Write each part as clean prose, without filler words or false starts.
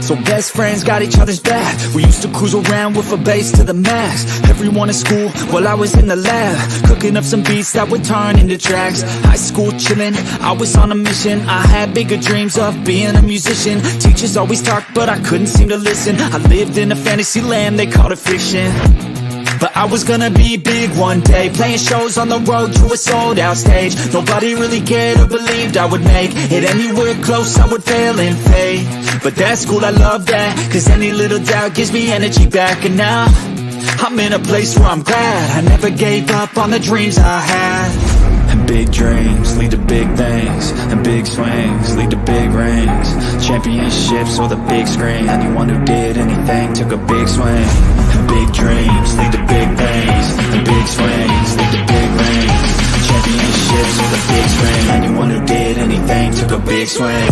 So best friends got each other's back. We used to cruise around with a bass to the max. Everyone in school while I was in the lab, cooking up some beats that would turn into tracks. High school chillin', I was on a mission. I had bigger dreams of being a musician. Teachers always talked but I couldn't seem to listen. I lived in a fantasy land, they called it fiction. But I was gonna be big one day, playing shows on the road to a sold out stage. Nobody really cared or believed I would make it anywhere close, I would fail and fade. But that's cool, I love that, cause any little doubt gives me energy back. And now, I'm in a place where I'm glad I never gave up on the dreams I had. And big dreams lead to big things, and big swings lead to big rings. Championships or the big screen, anyone who did anything took a big swing. And big dreams lead to big things, and big swings lead to big rings. Championships or the big screen, anyone who did anything took a big swing.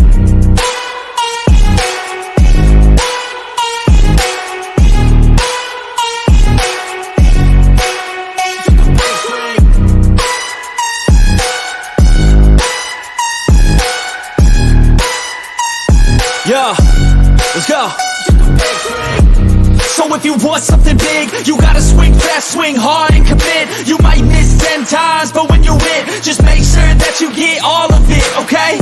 Yeah, let's go. So if you want something big, you gotta swing fast, swing hard and commit. You might miss 10 times, but when you hit, just make sure that you get all of it, okay?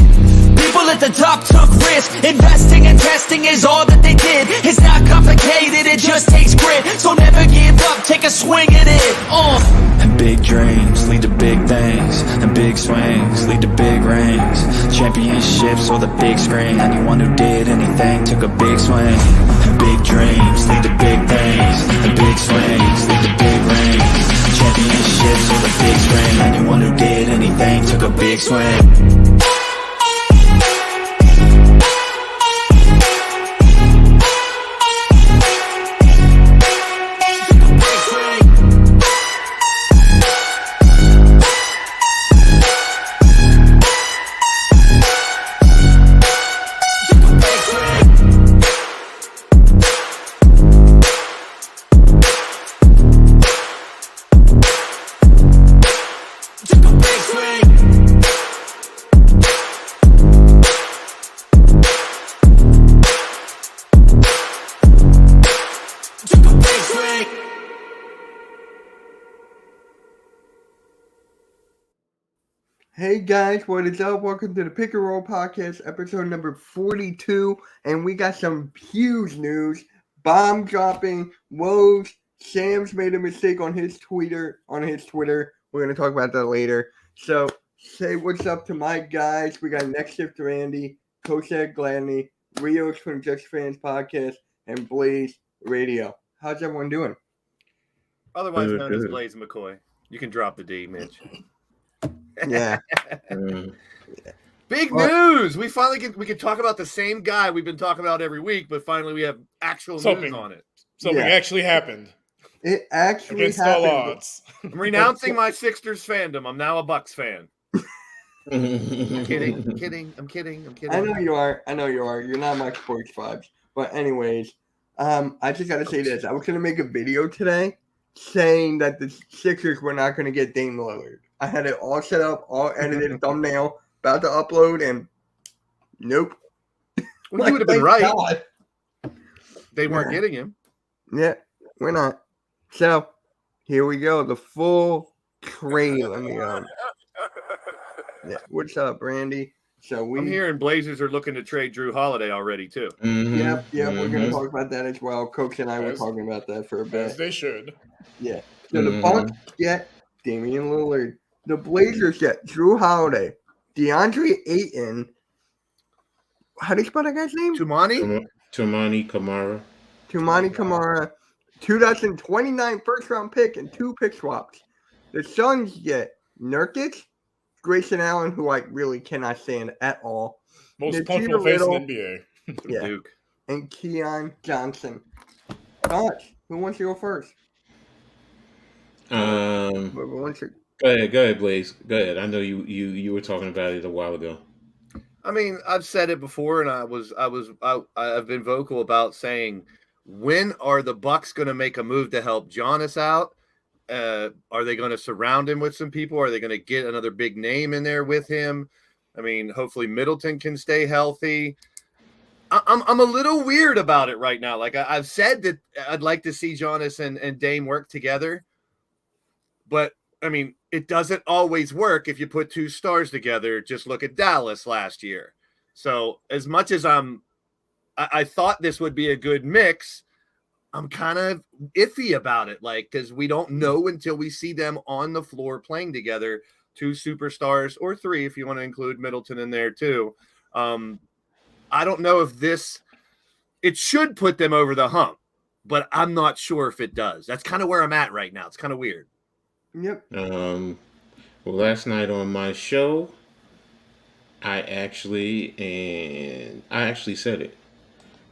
People at the top took risks. Investing and testing is all that they did. It's not complicated, it just takes grit. So never give up, take a swing at it. And big dreams lead to big things, and big swings lead to big rings. Championships or the big screen, anyone who did anything took a big swing. And big dreams lead to big things, and big swings lead to big rings. Championships or the big screen, anyone who did anything took a big swing. Hey guys, what is up? Welcome to the Pick and Roll Podcast, episode number 42, and we got some huge news. Bomb dropping, woes. Sam's made a mistake on his Twitter. We're going to talk about that later. So, say what's up to my guys. We got Next Shift Randy, Kosek Gladney, Rios from Just Fans Podcast, and Blaze Radio. How's everyone doing? Otherwise known as Blaze McCoy. You can drop the D, Mitch. Yeah. Big news! We finally can talk about the same guy we've been talking about every week, but finally we have actual news on it. Something actually happened. It actually against happened. all odds. I'm renouncing my Sixers fandom. I'm now a Bucks fan. I'm kidding. I know you are. You're not my sports vibes. But anyways, I just gotta say this. I was gonna make a video today saying that the Sixers were not gonna get Dame Lillard. I had it all set up, all edited, thumbnail, about to upload, and nope. Well, you would have been right. God. They weren't getting him. Yeah, we're not. So, here we go. The full trade. Let me Yeah, what's up, Randy? So I'm hearing Blazers are looking to trade Drew Holiday already, too. Mm-hmm. Yep. We're going to talk about that as well. Coach and I were talking about that for a bit. As they should. Yeah. So the Bucks get Damian Lillard. The Blazers get Drew Holiday, DeAndre Ayton. How do you spell that guy's name? Toumani Camara. 2029 first-round pick and 2 pick swaps. The Suns get Nurkic, Grayson Allen, who I really cannot stand at all. Most punchable face in the NBA. Yeah. Duke. And Keon Johnson. Thoughts? Who wants to go first? Go ahead, Blaze. Go ahead. I know you were talking about it a while ago. I mean, I've said it before, and I've been vocal about saying, when are the Bucks going to make a move to help Giannis out? Are they going to surround him with some people? Are they going to get another big name in there with him? I mean, hopefully Middleton can stay healthy. I'm a little weird about it right now. Like I've said that I'd like to see Giannis and Dame work together, but I mean, it doesn't always work if you put two stars together. Just look at Dallas last year. So as much as I thought this would be a good mix, I'm kind of iffy about it. Like, because we don't know until we see them on the floor playing together, two superstars or three, if you want to include Middleton in there too. I don't know if it should put them over the hump, but I'm not sure if it does. That's kind of where I'm at right now. It's kind of weird. Yep. Well, last night on my show, I actually said it.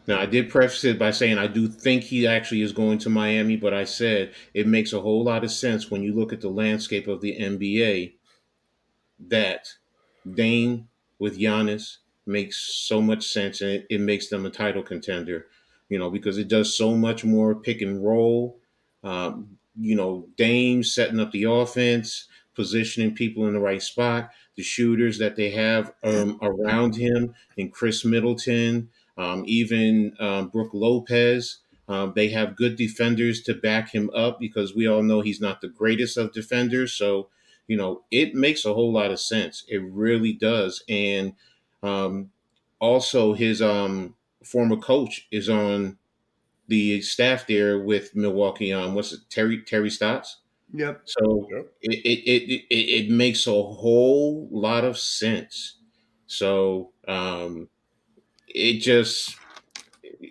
Now, I did preface it by saying I do think he actually is going to Miami, but I said it makes a whole lot of sense when you look at the landscape of the NBA that Dame with Giannis makes so much sense, and it makes them a title contender, because it does so much more pick and roll. Dame setting up the offense, positioning people in the right spot, the shooters that they have around him, and Chris Middleton, even Brook Lopez. They have good defenders to back him up because we all know he's not the greatest of defenders. So, it makes a whole lot of sense. It really does. And also his former coach is on the staff there with Milwaukee. What's it, Terry Stotts? Yep. So it makes a whole lot of sense. So it just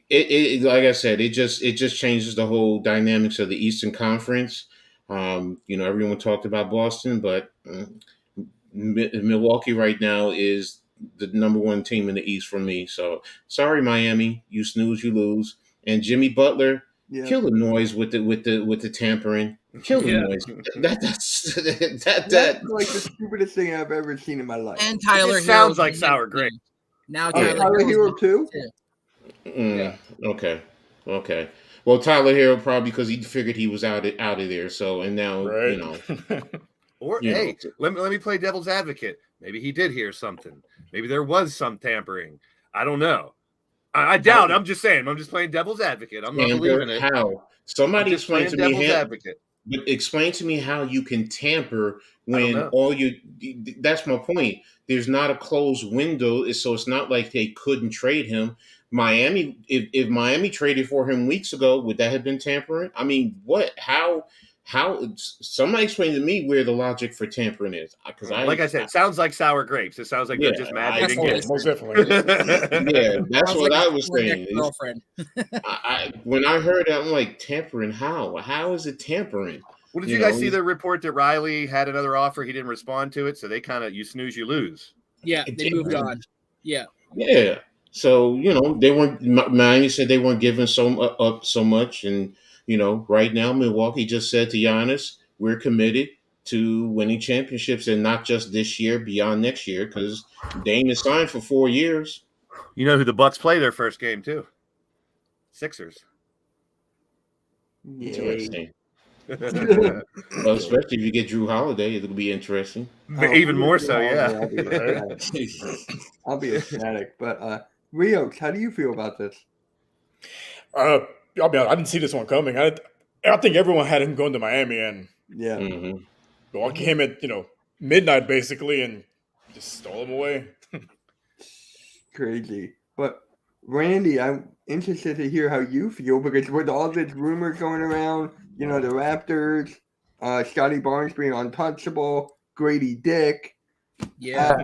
like I said, it just changes the whole dynamics of the Eastern Conference. Everyone talked about Boston, but Milwaukee right now is the number one team in the East for me. So sorry, Miami, you snooze, you lose. And Jimmy Butler, kill the noise with the tampering. Kill the noise. That's like the stupidest thing I've ever seen in my life. And Tyler Hero sounds like sour grape. Now Tyler Hero too. Yeah. Okay. Well, Tyler Hero probably because he figured he was out of there. So and now Or hey, let me play devil's advocate. Maybe he did hear something. Maybe there was some tampering. I don't know. I doubt. I'm just saying. I'm just playing devil's advocate. I'm not believing it. How? Somebody explain to me. Advocate. But explain to me how you can tamper when all you. That's my point. There's not a closed window, so it's not like they couldn't trade him. Miami, if Miami traded for him weeks ago, would that have been tampering? I mean, what? How? Somebody explain to me where the logic for tampering is, because like I said, it sounds like sour grapes. It sounds like they're just mad they didn't get it. Most definitely. That's what I was saying. Girlfriend. When I heard that, I'm like, tampering? How is it tampering? Well, did you guys see the report that Riley had another offer? He didn't respond to it, so they kind of you snooze, you lose. Yeah, they moved on. Yeah. So they weren't. Miami said they weren't giving up so much, and right now Milwaukee just said to Giannis, "We're committed to winning championships, and not just this year, beyond next year, because Dame is signed for 4 years." You know who the Bucks play their first game too? Sixers. Interesting. Well, especially if you get Drew Holiday, it'll be interesting. Even more so, yeah. I'll be ecstatic. But Rios, how do you feel about this? I'll be honest, I didn't see this one coming. I think everyone had him going to Miami, and Milwaukee came at midnight basically, and just stole him away. Crazy. But Randy, I'm interested to hear how you feel because with all this rumors going around, the Raptors, Scotty Barnes being untouchable, Grady Dick. Yeah.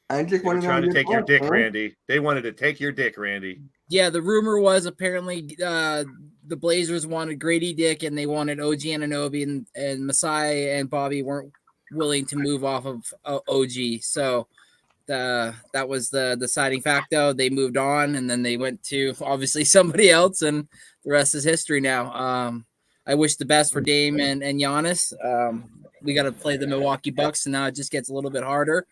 I just want to trying to take your dick, Randy. They wanted to take your dick, Randy. Yeah, the rumor was apparently the Blazers wanted Grady Dick and they wanted OG Anunoby, and Masai and Bobby weren't willing to move off of OG. So that was the deciding factor. They moved on, and then they went to obviously somebody else, and the rest is history now. I wish the best for Dame and Giannis. We got to play the Milwaukee Bucks, and now it just gets a little bit harder.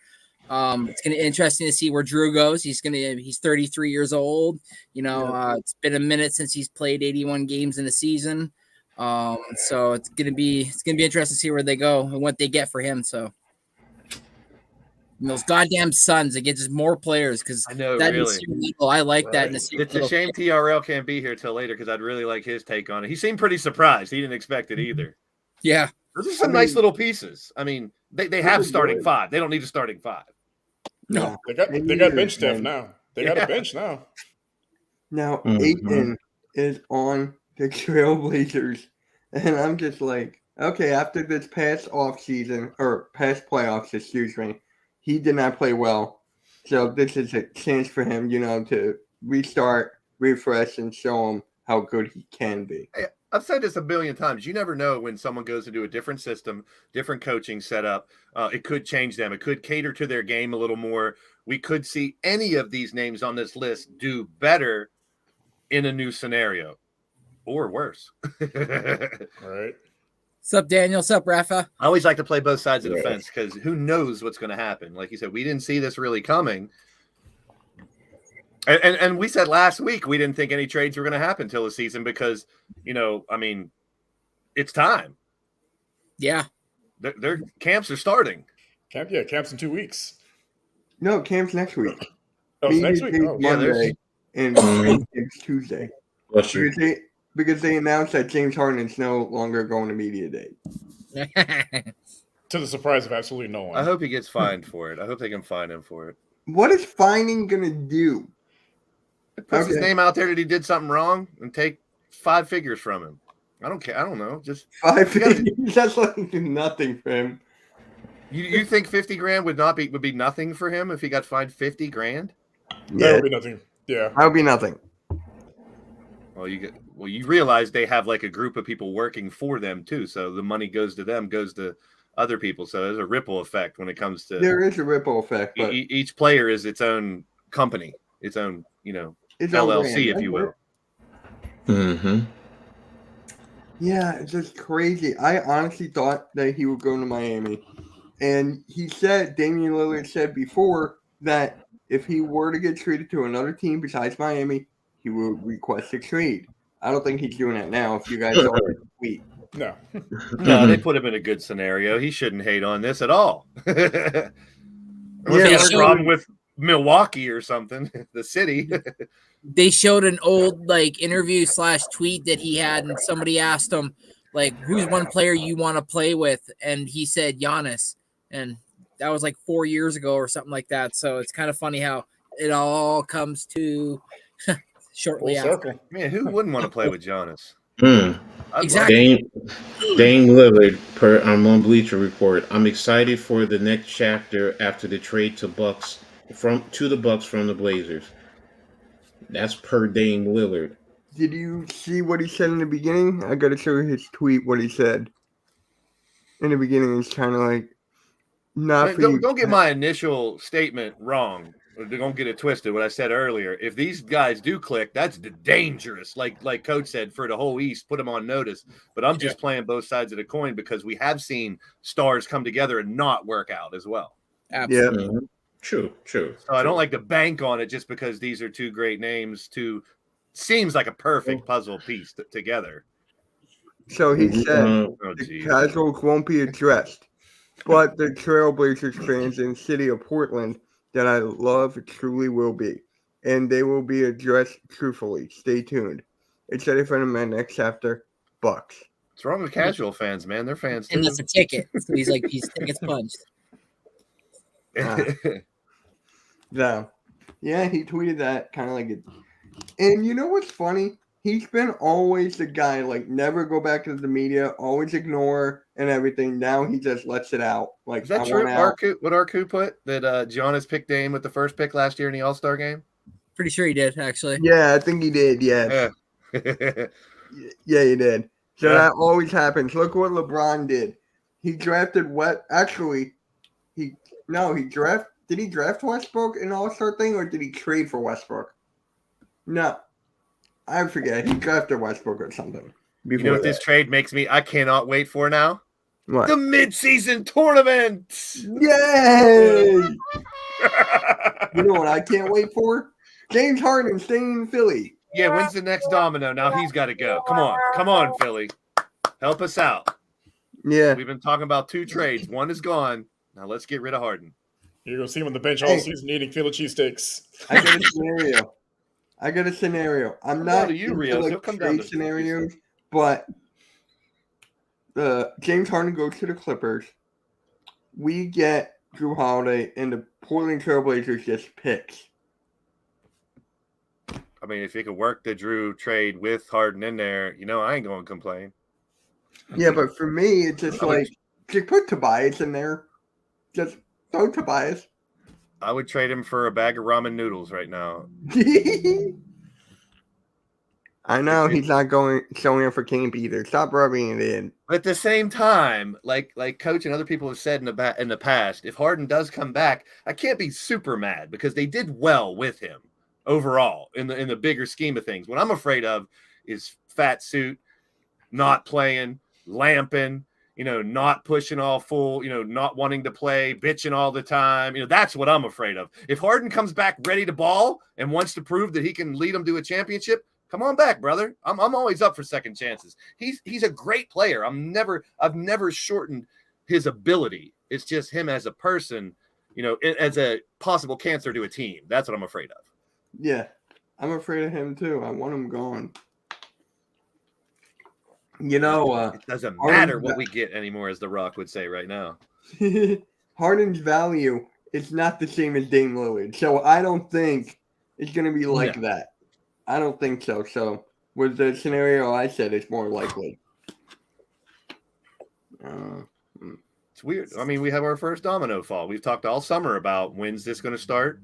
It's going to be interesting to see where Drew goes. He's 33 years old. It's been a minute since he's played 81 games in a season. So it's going to be interesting to see where they go and what they get for him. So And those goddamn Suns, it gets just more players because I know, that really. I like that. In It's a shame TRL can't be here till later because I'd really like his take on it. He seemed pretty surprised. He didn't expect it either. Yeah. Those are some nice little pieces. I mean, they have starting five. They don't need a starting five. No, they got bench depth now. They got a bench now. Now, Ayton is on the Trailblazers, and I'm just like, okay, after this past offseason, or past playoffs, excuse me, he did not play well. So this is a chance for him, to restart, refresh, and show him how good he can be. I've said this a billion times. You never know when someone goes into a different system, different coaching setup. It could change them. It could cater to their game a little more. We could see any of these names on this list do better in a new scenario or worse. All right. What's up, Daniel? What's up, Rafa? I always like to play both sides of the fence because who knows what's going to happen. Like you said, we didn't see this really coming. And we said last week we didn't think any trades were going to happen till the season because, it's time. Yeah. Their camps are starting. Camp's in 2 weeks. No, camp's next week. Oh, it's next week? Oh, Monday, and it's Tuesday. Because they announced that James Harden is no longer going to media day. To the surprise of absolutely no one. I hope he gets fined for it. I hope they can fine him for it. What is fining going to do? It puts his name out there that he did something wrong and take 5 figures from him. I don't care. I don't know. Just 5 figures. That's like nothing for him. You think $50,000 would be nothing for him if he got fined $50,000? That would be nothing. Yeah, that would be nothing. Well, you realize they have like a group of people working for them too, so the money goes to them, goes to other people. So there's a ripple effect when it comes to. There is a ripple effect, but each player is its own company, its own its LLC, if you will. Mm-hmm. Yeah, it's just crazy. I honestly thought that he would go to Miami. And Damian Lillard said before that if he were to get traded to another team besides Miami, he would request a trade. I don't think he's doing that now. If you guys saw the tweet. No. No, they put him in a good scenario. He shouldn't hate on this at all. Unless he has a problem with Milwaukee or something, the city. They showed an old interview / tweet that he had, and somebody asked him who's one player you want to play with, and he said Giannis, and that was 4 years ago or something like that. So it's kind of funny how it all comes to shortly after. Man, who wouldn't want to play with Giannis? Exactly. Dame Lillard, on Bleacher Report. I'm excited for the next chapter after the trade to the Bucks from the Blazers. That's per Dame Lillard. Did you see what he said in the beginning? I got to show you his tweet. What he said in the beginning is kind of don't get my initial statement wrong. Don't get it twisted. What I said earlier. If these guys do click, that's dangerous. Like Coach said, for the whole East, put them on notice. But I'm just playing both sides of the coin because we have seen stars come together and not work out as well. Absolutely. Yeah. Mm-hmm. True. So I don't like to bank on it just because these are two great names. Seems like a perfect puzzle piece together. So he said the casuals won't be addressed, but the Trailblazers fans in the city of Portland that I love truly will be, and they will be addressed truthfully. Stay tuned. Excited for my next chapter, Bucks. What's wrong with casual fans, man? They're fans too. And that's a ticket. So he's these tickets punched. Yeah, he tweeted that kind of and you know what's funny? He's been always the guy, never go back to the media, always ignore and everything. Now he just lets it out. Is that true? What Arku put? That Giannis picked Dame with the first pick last year in the All-Star game? Pretty sure he did, actually. Yeah, I think he did, yeah. Yeah, he did. So that always happens. Look what LeBron did. He drafted did he draft Westbrook in the All-Star thing, or did he trade for Westbrook? No. I forget. He drafted Westbrook or something. You know what this trade makes me? I cannot wait for now. What? The mid-season tournament. Yay! You know what I can't wait for? James Harden staying in Philly. Yeah, when's the next domino? Now he's got to go. Come on, Philly. Help us out. Yeah. We've been talking about 2 trades. One is gone. Now let's get rid of Harden. You're gonna see him on the bench all Hey. season eating Philly cheesesteaks. I got a scenario. I'm Come not down to you, into, Rios. like, He'll come down trade to scenarios, but James Harden goes to the Clippers. We get Drew Holiday, and the Portland Trailblazers just picks. I mean, if you could work the Drew trade with Harden in there, I ain't going to complain. Yeah, but for me, it's just just put Tobias in there. Just throw Tobias. I would trade him for a bag of ramen noodles right now. I know he's not showing up for camp either. Stop rubbing it in. But at the same time, like Coach and other people have said in the past, if Harden does come back, I can't be super mad because they did well with him overall in the bigger scheme of things. What I'm afraid of is fat suit, not playing, lamping, not pushing all full, not wanting to play, bitching all the time. That's what I'm afraid of. If Harden comes back ready to ball and wants to prove that he can lead them to a championship, come on back, brother. I'm always up for second chances. He's a great player. I've never shortened his ability. It's just him as a person, as a possible cancer to a team. That's what I'm afraid of. Yeah, I'm afraid of him too. I want him gone. It doesn't matter what we get anymore, as The Rock would say right now. Harden's value is not the same as Dame Lillard, so I don't think it's going to be like that. I don't think so. So with the scenario I said, it's more likely. It's weird. I mean, we have our first domino fall. We've talked all summer about when's this going to start?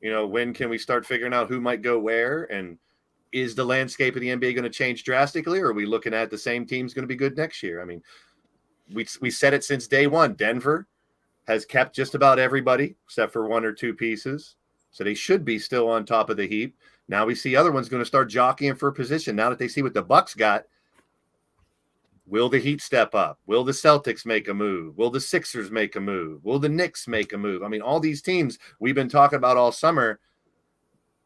When can we start figuring out who might go where? And is the landscape of the NBA going to change drastically? Or are we looking at the same team's going to be good next year? I mean, we said it since day one. Denver has kept just about everybody except for one or two pieces. So they should be still on top of the heap. Now we see other ones going to start jockeying for a position. Now that they see what the Bucks got, will the Heat step up? Will the Celtics make a move? Will the Sixers make a move? Will the Knicks make a move? I mean, all these teams we've been talking about all summer.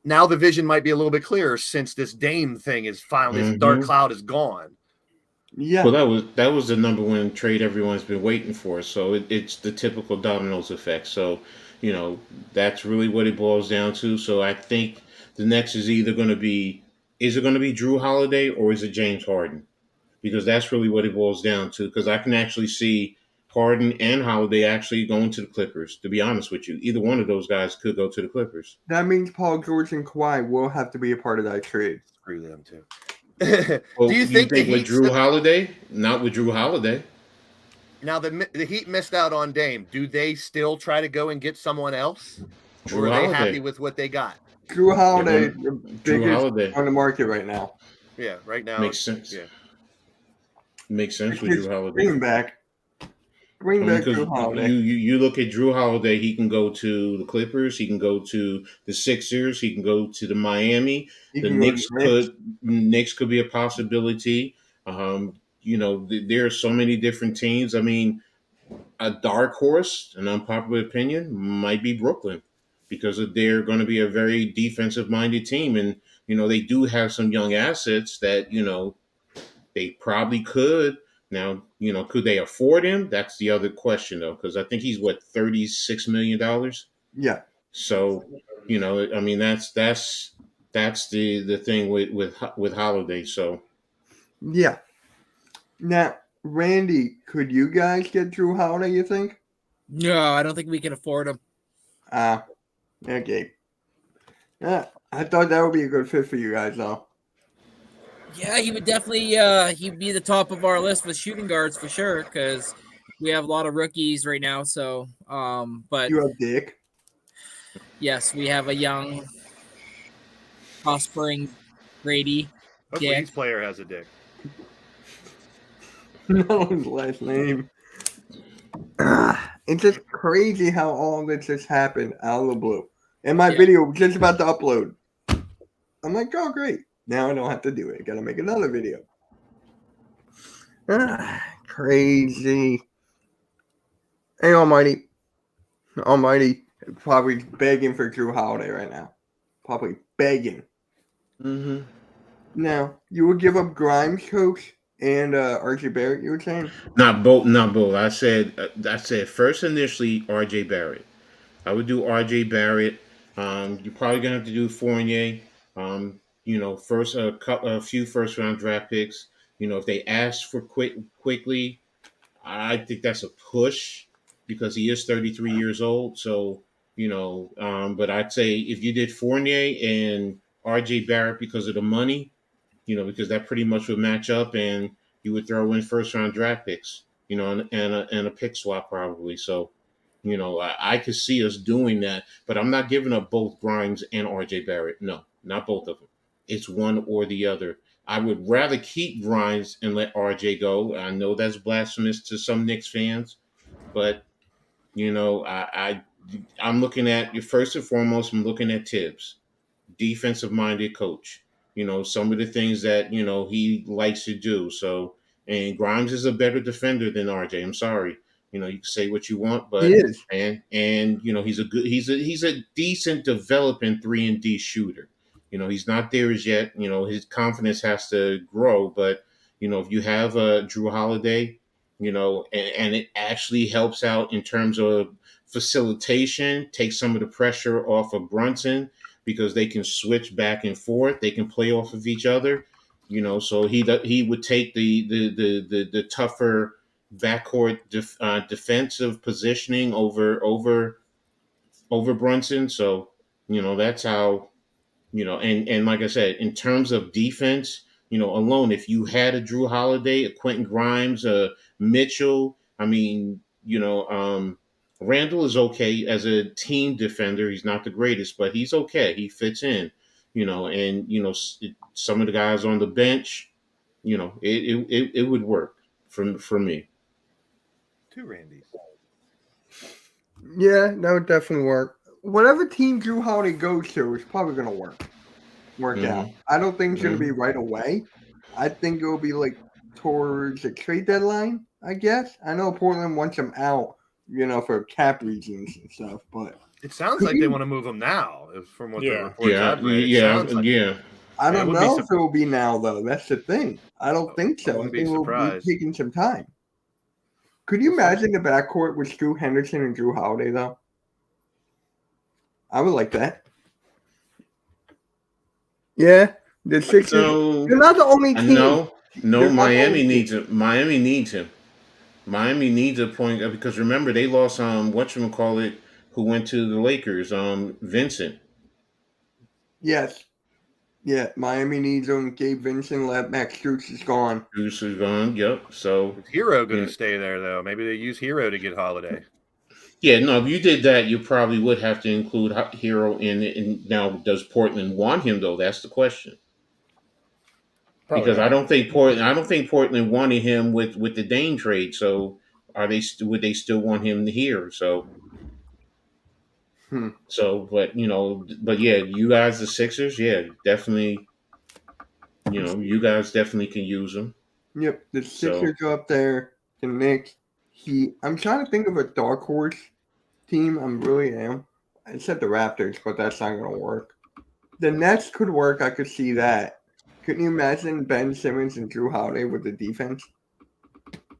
Now the vision might be a little bit clearer since this Dame thing is finally, this dark cloud is gone. Yeah. Well, that was the number one trade everyone's been waiting for. So it's the typical dominoes effect. So, that's really what it boils down to. So I think the next is either going to be, is it going to be Drew Holiday or is it James Harden? Because that's really what it boils down to. Because I can actually see Harden and Holiday actually going to the Clippers, to be honest with you. Either one of those guys could go to the Clippers. That means Paul George and Kawhi will have to be a part of that trade. Screw them too. Well, Do you think with Drew Holiday? Not with Drew Holiday. Now the Heat missed out on Dame. Do they still try to go and get someone else? Drew or are Holiday. they happy with what they got? Drew Holiday, the biggest Holiday on the market right now. Yeah, right now. Makes sense. Yeah. Makes sense with Drew Holiday. Bring him back. Bring back Drew Holiday. You look at Drew Holiday, he can go to the Clippers, he can go to the Sixers, he can go to the Miami. The Knicks could be a possibility. There are so many different teams. I mean, a dark horse, an unpopular opinion, might be Brooklyn because they're going to be a very defensive-minded team. And, they do have some young assets that, they probably could. Now, could they afford him? That's the other question, though, because I think he's, $36 million? Yeah. So, I mean, that's the thing with Holiday. So, yeah. Now, Randy, could you guys get Drew Holiday, you think? No, I don't think we can afford him. Okay. Yeah, I thought that would be a good fit for you guys, though. Yeah, he would definitely he'd be the top of our list with shooting guards for sure because we have a lot of rookies right now. So, but you have Dick. Yes, we have a young, prospering Grady. Each player has a dick. No, his last name. It's just crazy how all this just happened out of the blue. And my video was just about to upload. I'm like, oh, great. Now I don't have to do it. Got to make another video. Crazy. Hey, Almighty. Almighty probably begging for Drew Holiday right now. Probably begging. Mm-hmm. Now, you would give up Grimes, Coach, and RJ Barrett, you were saying? Not both. I said first initially RJ Barrett. I would do R.J. Barrett. You're probably gonna have to do Fournier. First a few first round draft picks. If they ask for quickly, I think that's a push because he is 33 years old. So, but I'd say if you did Fournier and RJ Barrett because of the money, because that pretty much would match up and you would throw in first round draft picks, and a pick swap probably. So, I could see us doing that, but I'm not giving up both Grimes and RJ Barrett. No, not both of them. It's one or the other. I would rather keep Grimes and let RJ go. I know that's blasphemous to some Knicks fans, but I'm looking at first and foremost. I'm looking at Tibbs, defensive-minded coach. Some of the things that he likes to do. So, and Grimes is a better defender than RJ. I'm sorry. You can say what you want, but He is. and he's a decent developing 3-and-D shooter. He's not there as yet. His confidence has to grow, but if you have a Drew Holiday, and it actually helps out in terms of facilitation, take some of the pressure off of Brunson because they can switch back and forth. They can play off of each other. So he would take the tougher backcourt defensive positioning over Brunson. So that's how. And like I said, in terms of defense, alone, if you had a Drew Holiday, a Quentin Grimes, a Mitchell, Randall is okay as a team defender. He's not the greatest, but he's okay. He fits in, some of the guys on the bench, it would work for me. 2 Randys. Yeah, that would definitely work. Whatever team Drew Holiday goes to is probably going to work out. I don't think it's going to be right away. I think it will be like towards the trade deadline, I guess. I know Portland wants him out, for cap reasons and stuff, but it sounds like they want to move him now, from what the reports I've read. I don't know if it will be now, though. That's the thing. I don't think so. I think it will be taking some time. Could you imagine the backcourt with Drew Henderson and Drew Holiday, though? I would like that. Yeah, the Sixers. They're not the only team. No, Miami needs him. Miami needs him. Miami needs a point because remember they lost whatchamacallit who went to the Lakers, Vincent. Yes. Yeah, Miami needs him. Gabe Vincent left. Max Strus is gone. Strus is gone. Yep. So is Hero going to stay there though? Maybe they use Hero to get Holiday. Yeah, no. If you did that, you probably would have to include Hero in it. And now, does Portland want him though? That's the question. Probably because not. I don't think Portland wanted him with the Dane trade. So would they still want him here? So. So, but yeah, you guys, the Sixers, yeah, definitely. You guys definitely can use them. Yep, the Sixers are up there. The Knicks. I'm trying to think of a dark horse team. I really am. I said the Raptors, but that's not going to work. The Nets could work. I could see that. Couldn't you imagine Ben Simmons and Drew Holiday with the defense?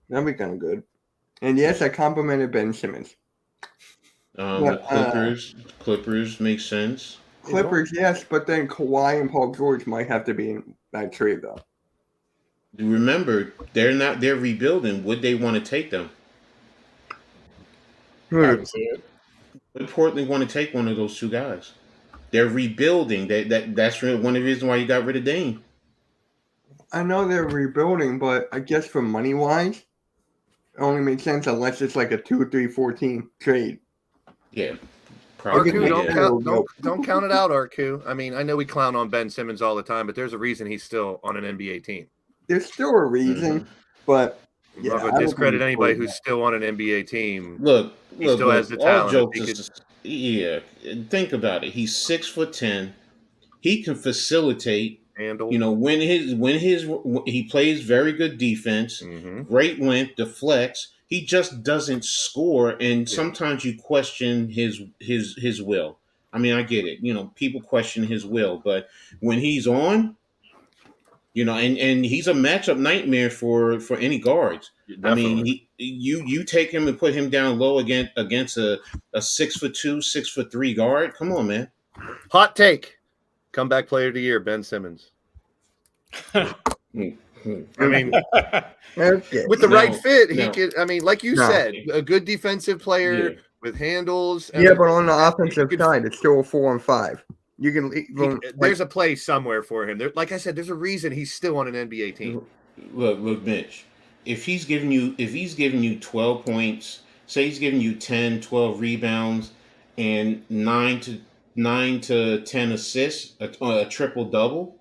That'd be kind of good. And yes, I complimented Ben Simmons. Clippers makes sense. Clippers, yes, but then Kawhi and Paul George might have to be in that trade, though. Remember, they're rebuilding. Would they want to take them? I see it. Would Portland want to take one of those two guys? They're rebuilding. That's one of the reasons why you got rid of Dame. I know they're rebuilding, but I guess for money-wise, it only makes sense unless it's like a 2, 3, 4 trade. Yeah. Probably. Arku, don't count it out, Arku. I mean, I know we clown on Ben Simmons all the time, but there's a reason he's still on an NBA team. There's still a reason, but I'm not going to discredit anybody who's still on an NBA team. Look, he still has the talent. Yeah, think about it. He's 6'10". He can facilitate. Handle. When he plays very good defense, great length, deflects. He just doesn't score, and sometimes you question his will. I mean, I get it. People question his will, but when he's on, and he's a matchup nightmare for any guards. Definitely. I mean, you take him and put him down low against a 6'2", 6'3" guard. Come on, man. Hot take. Comeback player of the year, Ben Simmons. I mean, Okay. with the right fit, he no. could. I mean, like you said, a good defensive player with handles. Yeah, but on the offensive side, it's still a 4 and 5. You can. There's a place somewhere for him. There, like I said, there's a reason he's still on an NBA team. Look, Mitch. If he's giving you 12 points, say he's giving you 10, 12 rebounds, and 9 to 10 assists, a triple double.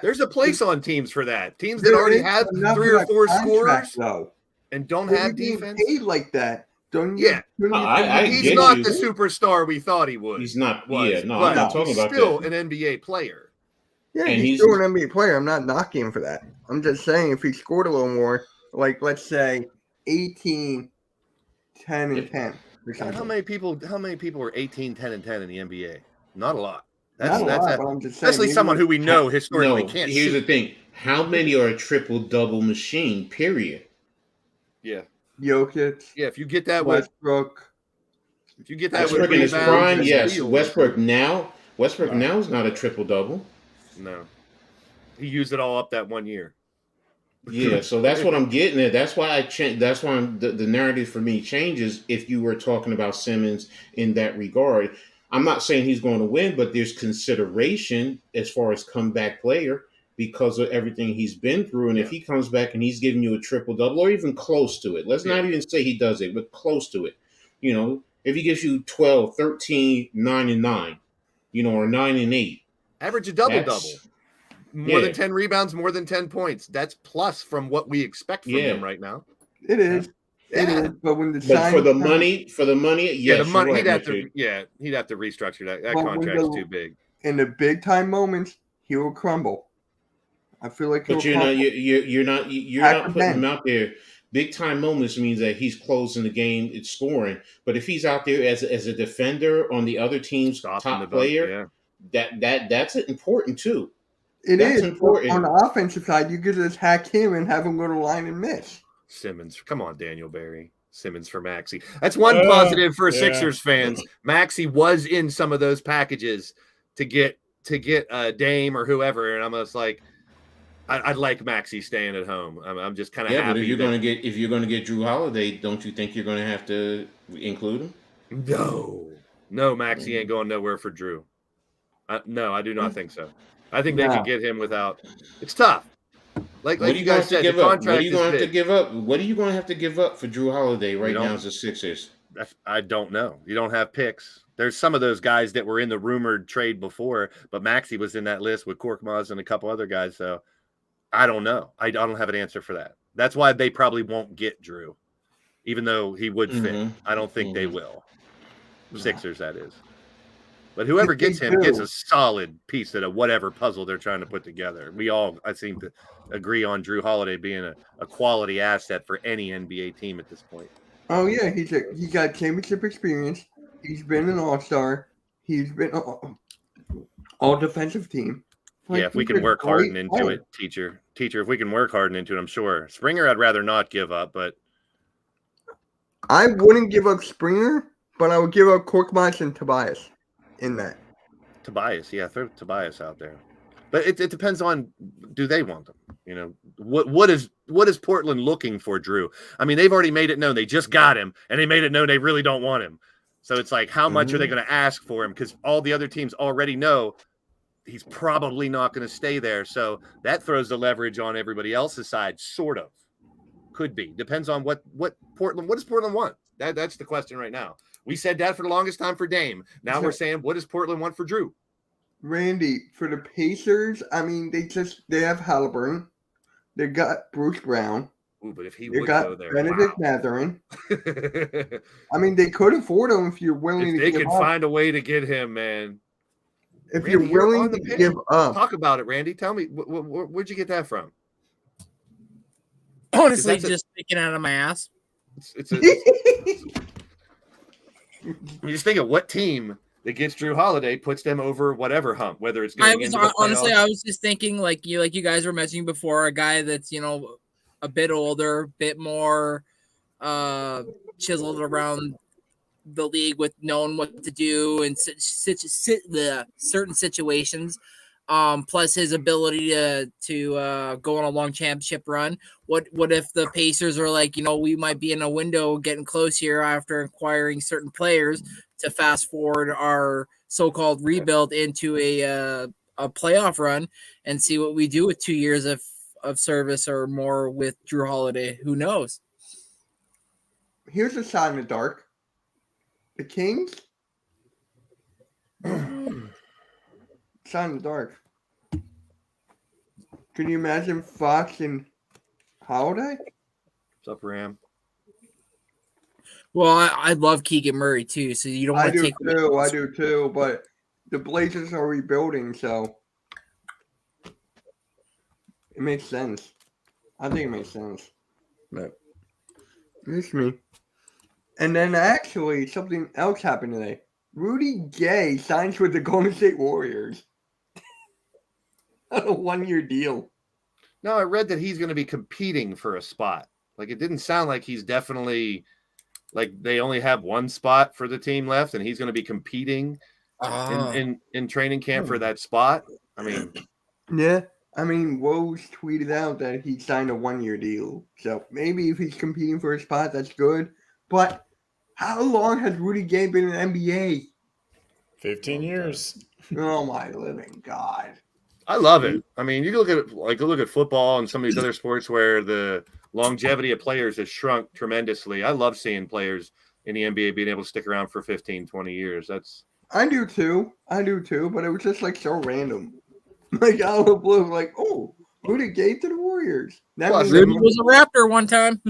There's a place on teams for that. Teams that already have 3 or 4 scorers and don't have defense. Paid like that. Don't you? Yeah, he's not the superstar we thought he was. He's not. I'm not talking about still that. an NBA player. Yeah, he's still an NBA player. I'm not knocking him for that. I'm just saying if he scored a little more, like let's say 18, 10, and 10. How many people are 18, 10, and 10 in the NBA? Not a lot. Not a lot, but I'm just saying, especially someone who we know historically can't Here's shoot. the thing. How many are a triple-double machine, period? Yeah. Jokic. Yeah, if you get that Westbrook. If you get that with Westbrook in his rebounds prime, and yes. steals. Westbrook now is not a triple-double. No. He used it all up that 1 year. Yeah, so that's what I'm getting at. That's why that's why the narrative for me changes if you were talking about Simmons in that regard. I'm not saying he's going to win, but there's consideration as far as comeback player because of everything he's been through. And if he comes back and he's giving you a triple-double or even close to it, let's not even say he does it, but close to it. You know, if he gives you 12, 13, 9 and 9, or 9 and 8. Average a double-double. More than 10 rebounds, more than 10 points. That's plus from what we expect from him right now. It is. It is. But when for the money, yes, the money, he'd have to restructure that. That contract's too big. In the big time moments, he will crumble. I feel like you're not putting him out there. Big time moments means that he's closing the game, it's scoring. But if he's out there as a defender on the other team's top player, that's important too. That's important. On the offensive side, you could just hack him and have him go to line and miss. Simmons, come on, Daniel Barry. Simmons for Maxey. That's one positive for Sixers fans. Maxey was in some of those packages to get Dame or whoever, and I'm just like, I'd like Maxey staying at home. I'm just kind of happy. But if you're going to get Drew Holiday, don't you think you're going to have to include him? No, Maxey ain't going nowhere for Drew. No, I do not think so. I think they could get him without. It's tough. Like you guys said, the contract What are you going to have to give up? What are you going to have to give up for Drew Holiday now as the Sixers? I don't know. You don't have picks. There's some of those guys that were in the rumored trade before, but Maxey was in that list with Korkmaz and a couple other guys. So I don't know. I don't have an answer for that. That's why they probably won't get Drew, even though he would fit. I don't think they will. Sixers, that is. But whoever gets him gets a solid piece of whatever puzzle they're trying to put together. I seem to agree on Drew Holiday being a quality asset for any NBA team at this point. Oh yeah, he got championship experience. He's been an all-star. He's been all defensive team. If we can work Harden into it, teacher, if we can work Harden into it, I'm sure. Springer, I'd rather not give up, but I wouldn't give up Springer, but I would give up Korkmaz and Tobias. In that Tobias, throw Tobias out there, but it depends on, do they want them? What is Portland looking for Drew? I mean, they've already made it known they just got him, and they made it known they really don't want him. So it's like, how much are they going to ask for him? Because all the other teams already know he's probably not going to stay there. So that throws the leverage on everybody else's side. Sort of, could be, depends on what Portland. What does Portland want? That's the question right now. We said that for the longest time for Dame. Now we're saying, what does Portland want for Drew? Randy, for the Pacers, I mean, they have Halliburton. They got Bruce Brown. Ooh, but if he would go there, Benedict Mathurin. I mean, they could afford him if you're willing to. If they could find a way to get him, man. If Randy, you're willing to give up, talk about it, Randy. Tell me, where'd you get that from? Honestly, just sticking out of my ass. You just think of what team that gets Drew Holiday puts them over whatever hump, whether it's going into the playoffs. Honestly, I was just thinking like you guys were mentioning before, a guy that's a bit older, bit more chiseled around the league with knowing what to do in certain situations. Plus his ability to go on a long championship run. What if the Pacers are like, we might be in a window getting close here after acquiring certain players to fast forward our so-called rebuild into a playoff run and see what we do with 2 years of service or more with Drew Holiday. Who knows? Here's a shot in the dark. The Kings? Shot in the dark. Can you imagine Fox and Holiday? What's up, Ram? Well, I love Keegan Murray too, so you don't want to take. I do too, but the Blazers are rebuilding, so it makes sense. I think it makes sense. But it's me. And then actually something else happened today. Rudy Gay signs with the Golden State Warriors. On a 1-year deal. No, I read that he's going to be competing for a spot. Like, it didn't sound like he's definitely like they only have one spot for the team left, and he's going to be competing in training camp for that spot. I mean, yeah. I mean, Woj tweeted out that he signed a 1-year deal. So maybe if he's competing for a spot, that's good. But how long has Rudy Gay been in the NBA? 15 years. Oh my living God. I love it. I mean, you can look at football and some of these other sports where the longevity of players has shrunk tremendously. I love seeing players in the NBA being able to stick around for 15, 20 years. I do too, but it was just like so random. Like out of the blue, like, oh, Rudy Gay to the Warriors. Rudy was a Raptor one time.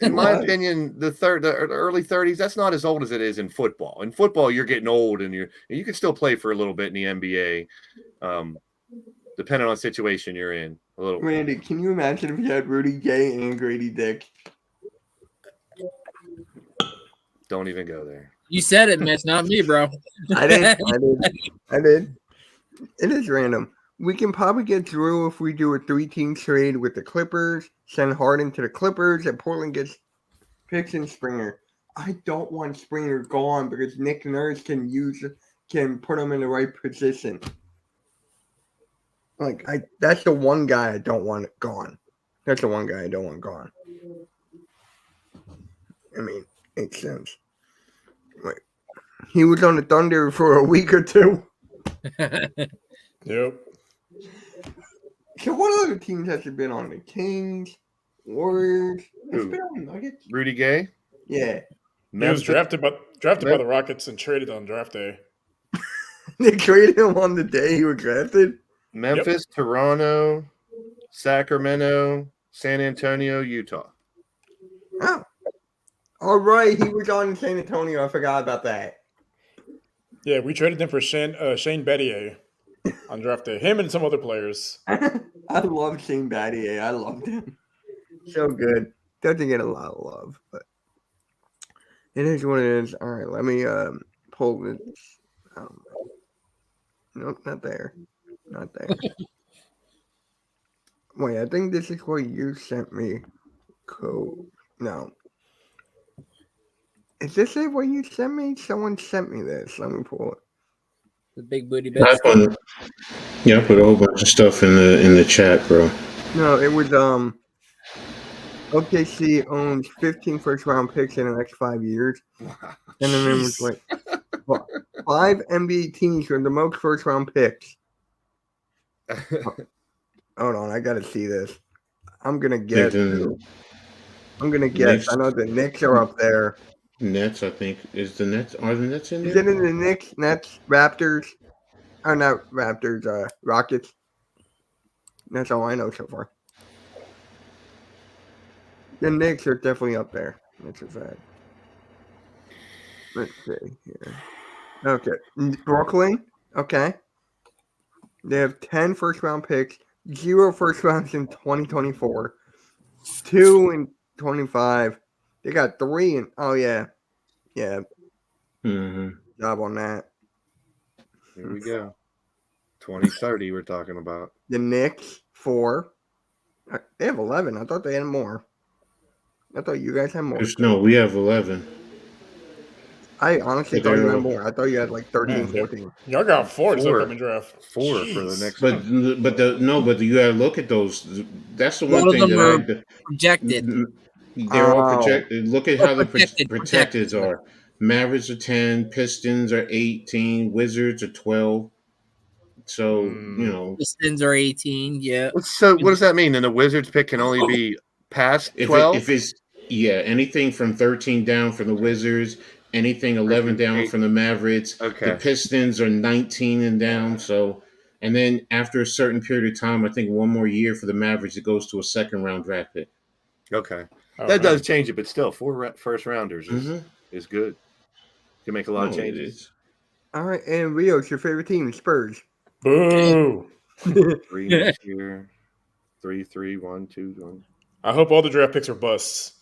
In my opinion, the early 30s, that's not as old as it is in football. In football, you're getting old and you can still play for a little bit in the NBA. Depending on the situation you're in. A little. Randy, can you imagine if you had Rudy Gay and Grady Dick? Don't even go there. You said it, Mitch, not me, bro. I did. It is random. We can probably get through if we do a 3-team trade with the Clippers, send Harden to the Clippers, and Portland gets picks in Springer. I don't want Springer gone because Nick Nurse can put him in the right position. That's the one guy I don't want gone. That's the one guy I don't want gone. I mean, makes sense. Wait, he was on the Thunder for a week or two. Yep. So what other teams has it been on? The Kings, Warriors. It's been on Nuggets. Rudy Gay? Yeah. He was drafted by the Rockets and traded on draft day. They traded him on the day he was drafted? Memphis, yep. Toronto, Sacramento, San Antonio, Utah. Oh. All right. He was on San Antonio. I forgot about that. Yeah, we traded him for Shane Battier on draft day. Him and some other players. I love Shane Battier. I loved him. So good. Doesn't get a lot of love, but it is what it is. All right, let me pull this. Nope, not there. Not there. Wait, I think this is what you sent me. Code. No. Is this it what you sent me? Someone sent me this. Let me pull it. The big booty bitch. I put a whole bunch of stuff in the chat, bro. No, it was OKC owns 15 first-round picks in the next 5 years. And then it was like 5 NBA teams with the most first-round picks. Hold on, I gotta see this. I'm gonna guess. I know the Knicks are up there. Nets, I think. Are the Nets in there? Is it in the Knicks, Nets, Raptors? Or not Raptors, Rockets. That's all I know so far. The Knicks are definitely up there. That's a fact. Let's see here. Okay. Brooklyn. Okay. They have 10 first-round picks, 0 first rounds in 2024, 2 in 25. They got 3 in. Oh, yeah. Yeah. Mm-hmm. Job on that. Here we go. 2030 we're talking about. The Knicks, 4. They have 11. I thought they had more. I thought you guys had more. No, we have 11. I honestly thought you had more. I thought you had like 13, 14. Y'all got four this upcoming draft. 4 for the next But one. but you gotta look at those. That's the All one of thing them that are projected. they're all projected. Look at how the Protected. protected are. Mavericks are 10, Pistons are 18, Wizards are 12. So you know, Pistons are 18. Yeah. So what does that mean? And the Wizards pick can only be past 12? if it's anything from 13 down for the Wizards, anything 11 down from the Mavericks. Okay. The Pistons are 19 and down. So, and then after a certain period of time, I think one more year for the Mavericks, it goes to a second round draft pick. Okay. That does change it, but still, 4 first rounders is good. Can make a lot of changes. All right, and Rio's your favorite team, Spurs. Boo. 3 next year. 3, 1, 2, 1. I hope all the draft picks are busts.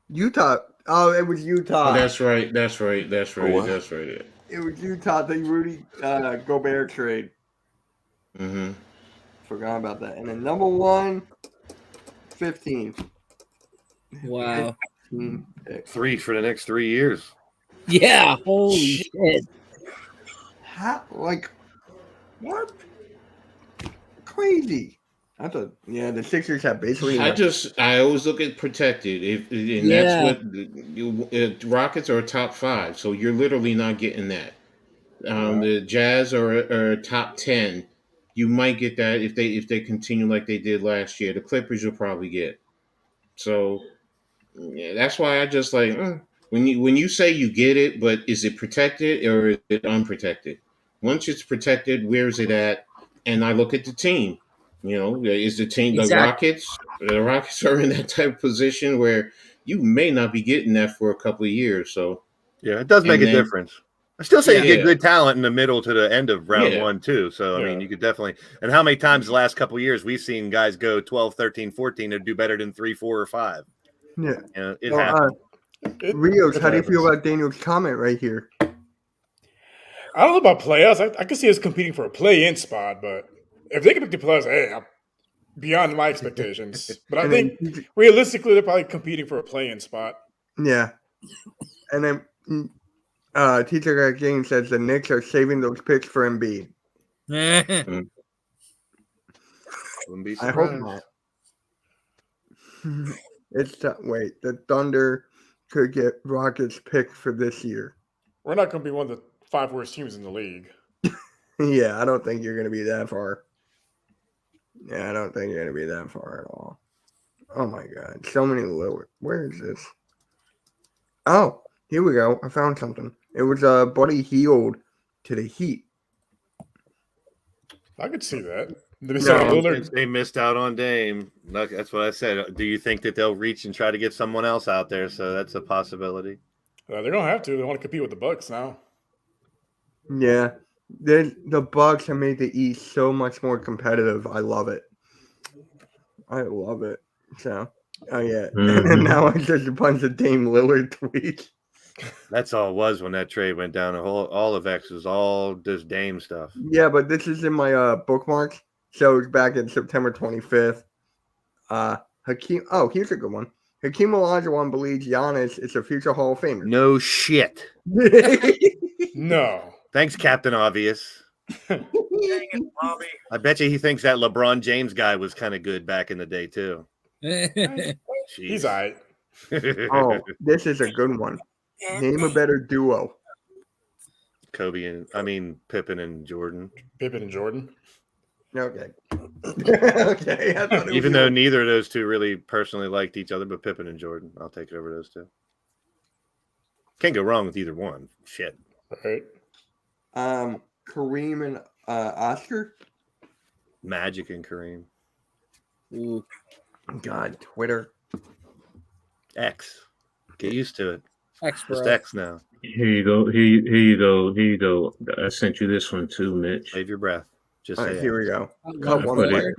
Utah. Oh, it was Utah. Oh, that's right. It was Utah. The Rudy Gobert trade. Mm-hmm. Forgot about that. And then number 1, 15. Wow. 3 for the next 3 years. Yeah. Holy shit. How? Like, what? Crazy. I thought, the Sixers have basically. I always look at protected. That's what Rockets are top 5, so you're literally not getting that. The Jazz are top 10. You might get that if they continue like they did last year. The Clippers you'll probably get. So that's why I just like when you say you get it, but is it protected or is it unprotected? Once it's protected, where is it at? And I look at the team. You know, is the team the Rockets? The Rockets are in that type of position where you may not be getting that for a couple of years. So yeah, it does make a difference. I still say you get good talent in the middle to the end of round 1 too. So I mean, you could definitely. And how many times the last couple of years we've seen guys go 12, 13, 14 and do better than 3, 4, or 5. Yeah, you know, it happens. Rios, how do you feel about Daniel's comment right here? I don't know about playoffs. I can see us competing for a play-in spot, but if they can pick the playoffs, hey, I'm beyond my expectations. But I think realistically, they're probably competing for a play-in spot. Yeah. And then Teacher James says the Knicks are saving those picks for Embiid. I hope not. The Thunder could get Rockets pick for this year. We're not going to be one of the 5 worst teams in the league. Yeah, I don't think you're going to be that far. Yeah, I don't think you're going to be that far at all. Oh, my God. So many lower. Where is this? Oh, here we go. I found something. It was Buddy Hield to the Heat. I could see that. They missed out on Dame. That's what I said. Do you think that they'll reach and try to get someone else out there? So that's a possibility. They're going to have to. They want to compete with the Bucks now. Yeah. The Bucks have made the East so much more competitive. I love it. So, and now it's just a bunch of Dame Lillard tweets. That's all it was when that trade went down. All of X was all just Dame stuff. Yeah, but this is in my bookmarks. So it's back in September 25th. Hakeem. Oh, here's a good one. Hakeem Olajuwon believes Giannis is a future Hall of Famer. No shit. No. Thanks, Captain Obvious. I bet you he thinks that LeBron James guy was kind of good back in the day, too. He's all right. Oh, this is a good one. Name a better duo. Pippen and Jordan. Pippen and Jordan. Okay. Okay. Even though neither of those two really personally liked each other, but Pippen and Jordan, I'll take it over those two. Can't go wrong with either one. Shit. Right. Kareem and Oscar. Magic and Kareem. Ooh. God, Twitter. X. Get used to it. X Just X now. Here you go. Here you go. I sent you this one too, Mitch. Save your breath. Just All right, say here X. we go.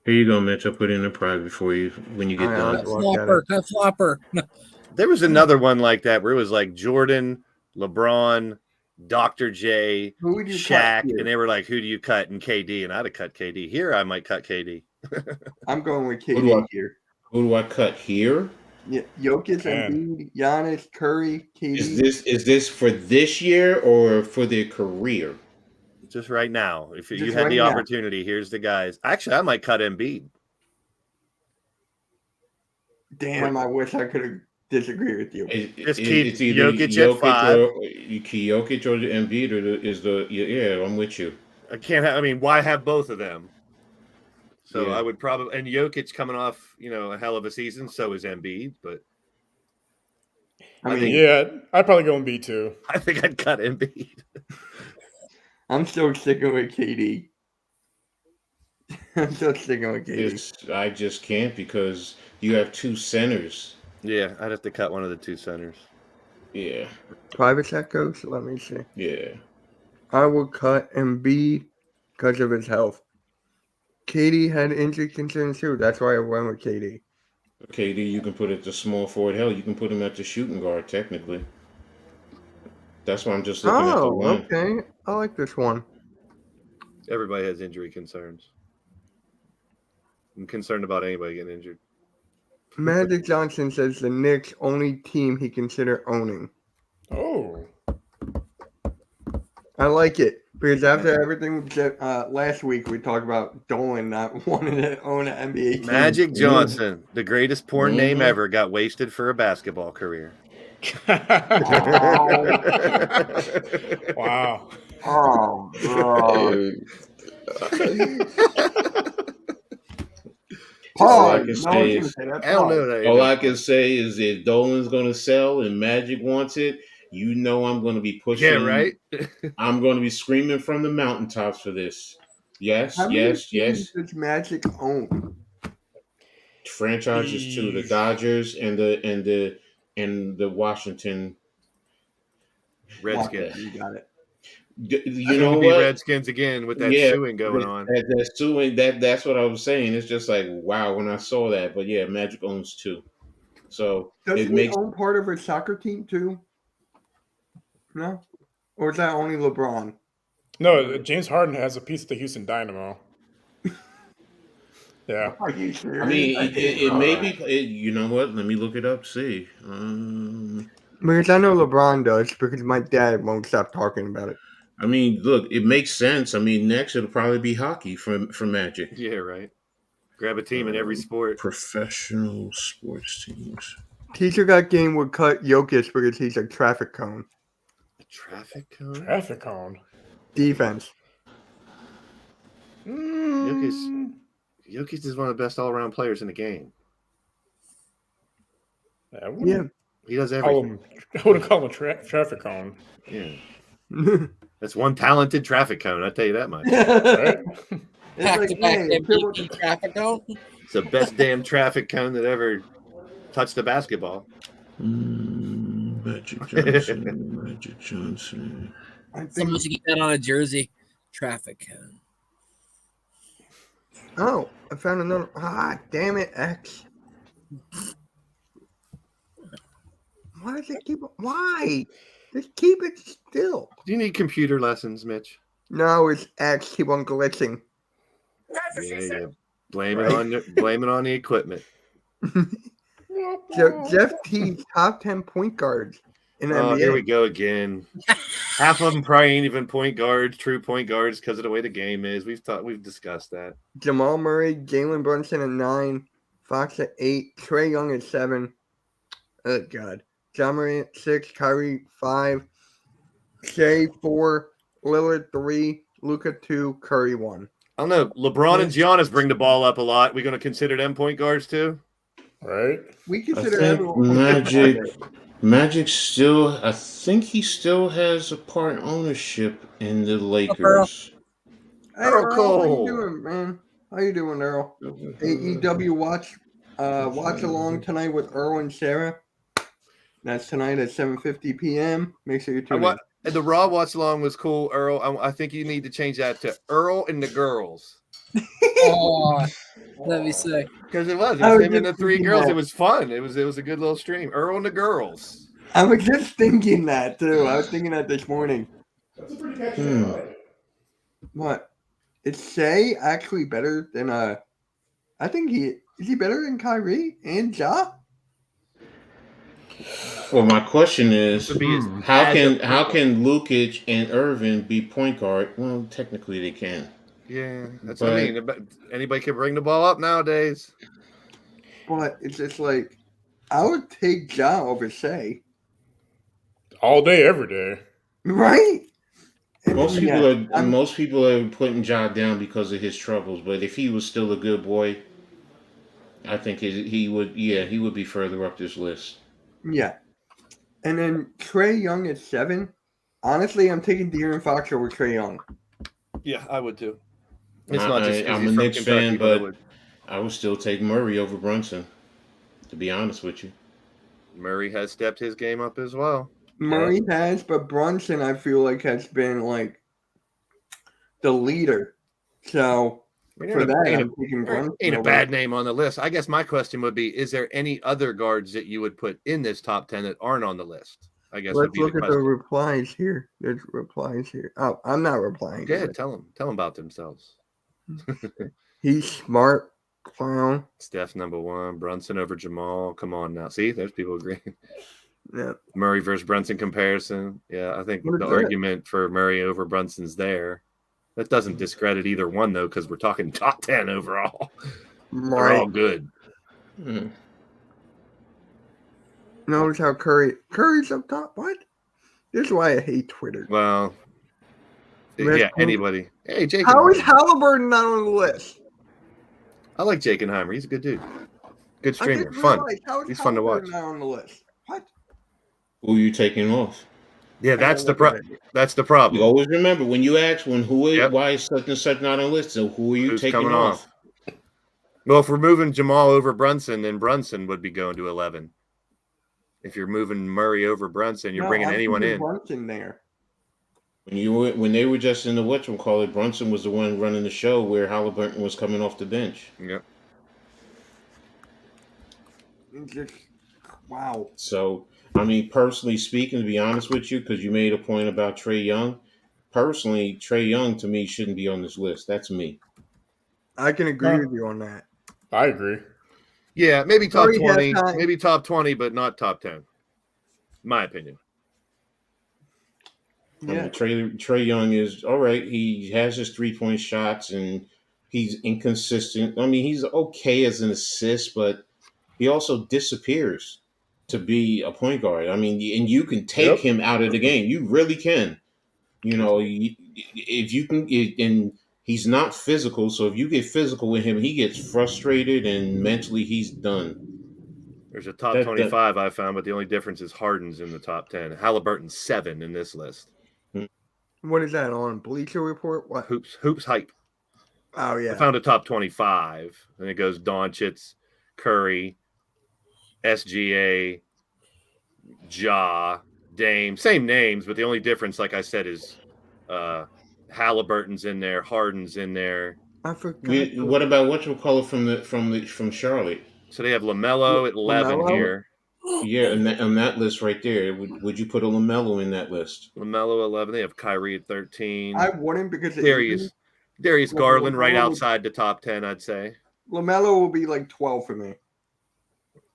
Here you go, Mitch. I'll put it in a private for you when you get done. Flopper. There was another one like that where it was like Jordan, LeBron, Dr. J, Who would you Shaq, cut here? and they were like, "Who do you cut?" And KD, and I'd have cut KD. Here, I might cut KD. I'm going with do KD I- here. Who do I cut here? Yeah, Jokic, Man. Embiid, Giannis, Curry, KD. Is this for this year or for their career? Just right now, if you Just had right the now. opportunity, here's the guys. Actually, I might cut Embiid. Damn, I wish I could have disagreed with you. Just keep Jokic at 5. or Jokic or Embiid yeah, I'm with you. I can't have. I mean, why have both of them? So Yeah. I would probably, and Jokic coming off, a hell of a season. So is Embiid, but I I mean, Yeah, I'd probably go Embiid too. I think I'd cut Embiid. I'm still sticking with KD. I'm still sticking with KD. I just can't because you have two centers. Yeah, I'd have to cut one of the two centers. Yeah, Private set coach, let me see. yeah. I will cut Embiid because of his health. KD had injury concerns too. That's why I went with KD. KD, you can put at the small forward. Hell, you can put him at the shooting guard technically. That's why I'm just looking at the Oh, one. okay. I like this one. Everybody has injury concerns. I'm concerned about anybody getting injured. Magic Johnson says the Knicks only team he consider owning. Oh, I like it because after everything last week we talked about Dolan not wanting to own an NBA team. Magic Johnson, the greatest porn name Mhm. ever, got wasted for a basketball career. wow. Oh, bro. All I Paul, can say is- I don't know that. All I can say is if Dolan's going to sell and Magic wants it, I'm going to be pushing. Yeah, right. I'm going to be screaming from the mountaintops for this. Yes, How many yes, teams yes. does Magic own? Franchises too: the Dodgers and the Washington. Redskins. You got it. You know Be what? Redskins again with that Yeah, suing going on. That suing. That's what I was saying. It's just like wow when I saw that. But yeah, Magic owns two, so Does it he makes. own part of a soccer team too? No? Or is that only LeBron? No, James Harden has a piece of the Houston Dynamo. Yeah. Are you serious? I mean, it may be. You know what? Let me look it up. See. Because I know LeBron does because my dad won't stop talking about it. I mean, look, it makes sense. I mean, next it'll probably be hockey for Magic. Yeah, right. Grab a team in every sport. Professional sports teams. Teacher got game would cut Jokic because he's a traffic cone. A traffic cone. Traffic cone. Defense. Jokic is one of the best all-around players in the game. I Yeah. He does Call everything. him, I wouldn't call him a traffic cone. Yeah, that's one talented traffic cone. I tell you that much. Right? It's Back like, to back hey, MVP traffic cone. It's the best damn traffic cone that ever touched a basketball. Magic Johnson. Magic Johnson. I think, Someone should get that on a jersey. Traffic cone. oh, I found another. Ah, damn it, X. Why does it keep? Why? Just keep it still. Do you need computer lessons, Mitch? No, it's X. Keep on glitching. Yeah. Blame it on the equipment. Jeff Teague's top 10 point guards in the Oh, NBA. here we go again. Half of them probably ain't even point guards, true point guards, because of the way the game is. We've discussed that. Jamal Murray, Jalen Brunson at 9, Fox at 8, Trae Young at 7. Oh God. John Murray at 6, Kyrie 5, Shea 4, Lillard 3, Luka 2, Curry 1. I don't know. LeBron and Giannis bring the ball up a lot. We going to consider them point guards too? Right? We I consider think everyone. Magic still. I think he still has a part ownership in the Lakers. Hey, Earl Earl, how Cole. you doing, man? How you doing, Earl? AEW watch along tonight with Earl and Sarah. That's tonight at 7:50 p.m. Make sure you tune in. And the Raw watch along was cool, Earl. I think you need to change that to Earl and the girls. Oh, that'd be sick. Because it was I was him and the just three thinking girls. that. It was fun. It was a good little stream. Earl and the girls. I was just thinking that too. I was thinking that this morning. That's a pretty catchy name. I like it. What? Is Shea actually better than I think is he better than Kyrie and Ja? Well, my question is, To be how as can a- how can Lukic and Irvin be point guard? Well, technically they can. Yeah, that's But- what I mean. Anybody can bring the ball up nowadays. But it's just like I would take Ja over Shea, All day, every day. right? Most Yeah, people are putting Ja down because of his troubles. But if he was still a good boy, I think he would be further up this list. Yeah. And then Trae Young at 7. Honestly, I'm taking De'Aaron Fox over Trae Young. Yeah, I would too. It's not just 'cause I'm he's a from Knicks Kentucky, fan, I but would. I would still take Murray over Brunson. To be honest with you, Murray has stepped his game up as well. Murray has, but Brunson, I feel like, has been like the leader. So for that, I'm taking Brunson. Ain't a over- bad name on the list. I guess my question would be: is there any other guards that you would put in this top 10 that aren't on the list? I guess would Let's be look the at the question. replies here. There's replies here. Oh, I'm not replying. Go to ahead, it. tell them about themselves. He's smart, clown. Steph number 1, Brunson over Jamal. Come on now, see, there's people agreeing. Yeah. Murray versus Brunson comparison. Yeah, I think What is the that? argument for Murray over Brunson's there. That doesn't discredit either one though, because we're talking top 10 overall. They're all good. Notice how Curry's up top. What? This is why I hate Twitter. Well, Red yeah, Coach. anybody. Hey, Jake. How is Halliburton not on the list? I like Jakenheimer. He's a good dude. Good I streamer. didn't Fun. realize how is He's fun to watch. Halliburton not on the list. What? who are you taking off? Yeah, that's the problem. that's the You problem. always remember when you ask Yep. why is such and such not on the list. So who are you Who's taking coming off? Well, if we're moving Jamal over Brunson, then Brunson would be going to 11. If you're moving Murray over Brunson, you're bringing I'm anyone putting in. Brunson there. When they were just in the whatchamacallit, Brunson was the one running the show where Halliburton was coming off the bench. Yep. It's just, wow. So, I mean, personally speaking, to be honest with you, because you made a point about Trae Young, personally, Trae Young to me shouldn't be on this list. That's me. I can agree with you on that. I agree. Yeah, maybe top Murray has 20, time. maybe top 20, but not top 10. My opinion. I mean, Yeah. Trae Young is all right. He has his 3-point shots and he's inconsistent. I mean, he's okay as an assist, but he also disappears to be a point guard. I mean, and you can take him out of the game. You really can. You know, if you can, and he's not physical. So if you get physical with him, he gets frustrated and mentally he's done. There's a top 25 I found, but the only difference is Harden's in the top 10. Halliburton's 7 in this list. What is that on Bleacher Report? What? Hoops hype. Oh, yeah. I found a top 25, and it goes Doncic, Curry, SGA, Ja, Dame, same names, but the only difference, like I said, is Halliburton's in there, Harden's in there. I forgot. What about whatchamacallit from Charlotte? So they have LaMelo at 11 LaMelo? here. Yeah, on that list right there, would you put a LaMelo in that list? LaMelo 11. They have Kyrie at 13. I wouldn't because Darius Garland right LaMelo- outside the top 10, I'd say. LaMelo will be like 12 for me.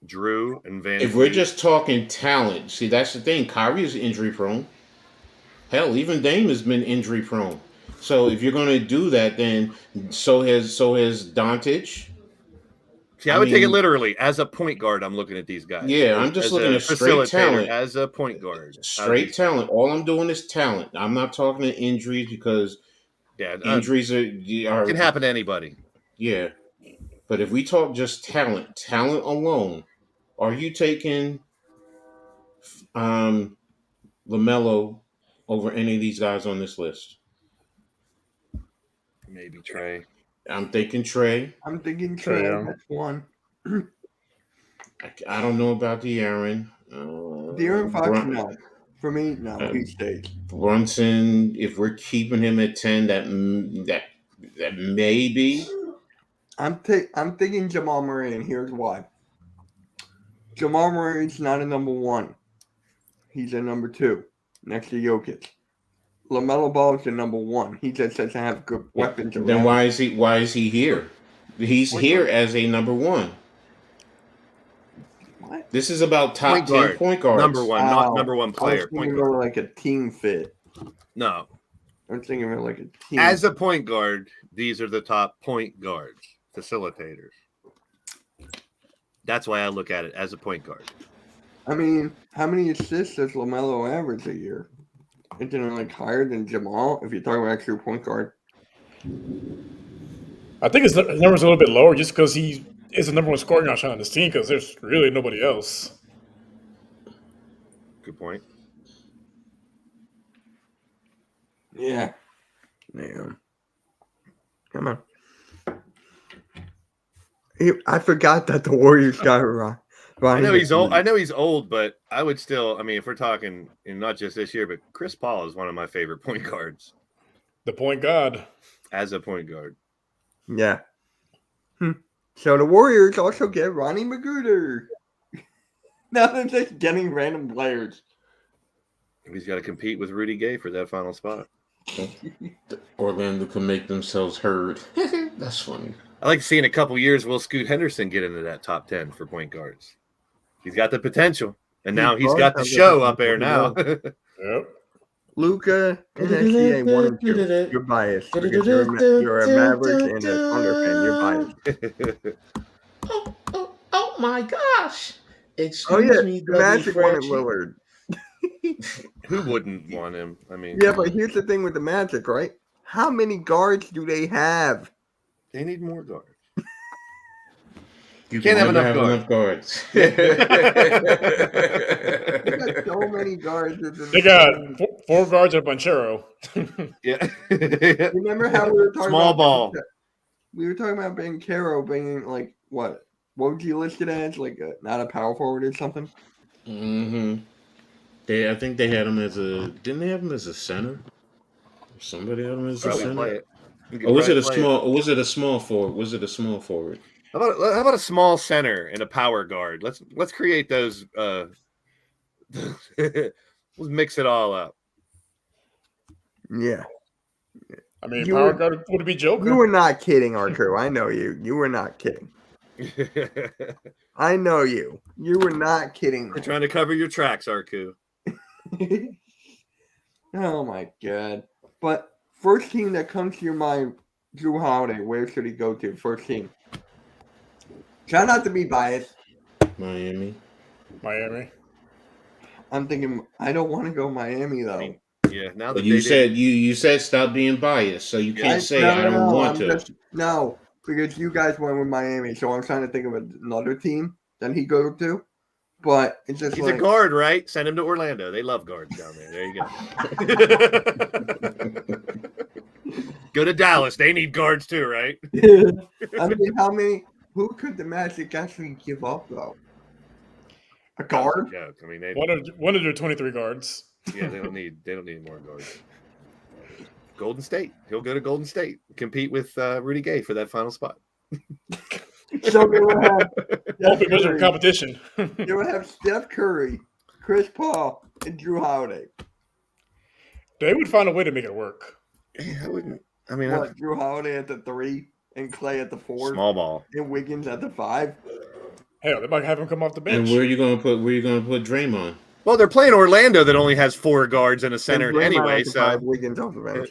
Drew and Van. If we're just talking talent, see, that's the thing. Kyrie is injury prone. Hell, even Dame has been injury prone. So if you're going to do that, then so has Doncic. See, I would take it literally. As a point guard, I'm looking at these guys. Yeah, I'm just looking at straight talent. As a point guard. Straight talent. All I'm doing is talent. I'm not talking to injuries because injuries can happen to anybody. Yeah. But if we talk just talent alone, are you taking LaMelo over any of these guys on this list? Maybe Trae. I'm thinking Trae. I'm thinking Trae. That's one. I don't know about De'Aaron. De'Aaron Fox, no. For me, no. He stays. Brunson, if we're keeping him at 10, that may be. I'm thinking Jamal Murray, and here's why. Jamal Murray's not a number 1. He's a number 2, next to Jokic. LaMelo Ball is the number one. He just doesn't have good weapons. Then why is he here? He's here as a number one. What? This is about top 10 point guards. Number one, not number one player. I was thinking more like a team fit. No. I'm thinking more like a team. As a point guard, these are the top point guards, facilitators. That's why I look at it as a point guard. I mean, how many assists does LaMelo average a year? Isn't it like higher than Jamal if you're talking about actual point guard? I think his number's a little bit lower just because he is the number one scoring option on this team because there's really nobody else. Good point. Yeah. Damn. Come on. I forgot that the Warriors got Ronnie. I know he's old. I know he's old, but I would still. I mean, if we're talking, and not just this year, but Chris Paul is one of my favorite point guards. The point guard. As a point guard. Yeah. So the Warriors also get Ronnie Magruder. Now they're just getting random players. He's got to compete with Rudy Gay for that final spot. Orlando can make themselves heard. That's funny. I like seeing a couple years will Scoot Henderson get into that top 10 for point guards. He's got the potential, and now he's got the show up there now. Yep. Luka and SGA 1 and 2. You're biased because you're a Mavericks and a Thunder fan. You're biased. Oh my gosh! Excuse me, the Magic wanted Lillard. Who wouldn't want him? I mean, yeah, but here's the thing with the Magic, right? How many guards do they have? They need more guards. You can't have enough guards. They got so many guards. They got four guards at Banchero. Yeah. Remember how we were talking Small about ball. We were talking about Banchero being like what was he listed as? Like not a power forward or something? Mm-hmm. I think they had him as a. Didn't they have him as a center? Somebody had him as a center. Or was it a small? Or was it a small forward? Was it a small forward? How about a small center and a power guard? Let's create those. Let's mix it all up. Yeah. I mean, power guard would be Joker. You were not kidding, Arco. I know you. You were not kidding. I know you. You were not kidding. We're trying to cover your tracks, Arku. Oh my god. But first team that comes to your mind, Drew Holiday, where should he go to? First team. Try not to be biased. Miami. I'm thinking I don't want to go Miami though. Yeah, now but that you said stop being biased, so you can't say I don't want to. No, because you guys went with Miami, so I'm trying to think of another team that he go to. But it's just he's like, a guard, right? Send him to Orlando. They love guards down there. There you go. Go to Dallas. They need guards too, right? I mean, who could the Magic actually give up though? A guard? Yeah, I mean, one of their 23 guards. Yeah, they don't need more guards. Golden State. He'll go to Golden State, compete with Rudy Gay for that final spot. So they would have competition. They would have Steph Curry, Chris Paul, and Drew Holiday. They would find a way to make it work. Yeah, I wouldn't. I mean, Drew Holiday at the 3 and Clay at the 4, small ball, and Wiggins at the 5. Hell, they might have him come off the bench. And where are you going to put Draymond? Well, they're playing Orlando that only has 4 guards and a center anyway, so Wiggins off the bench.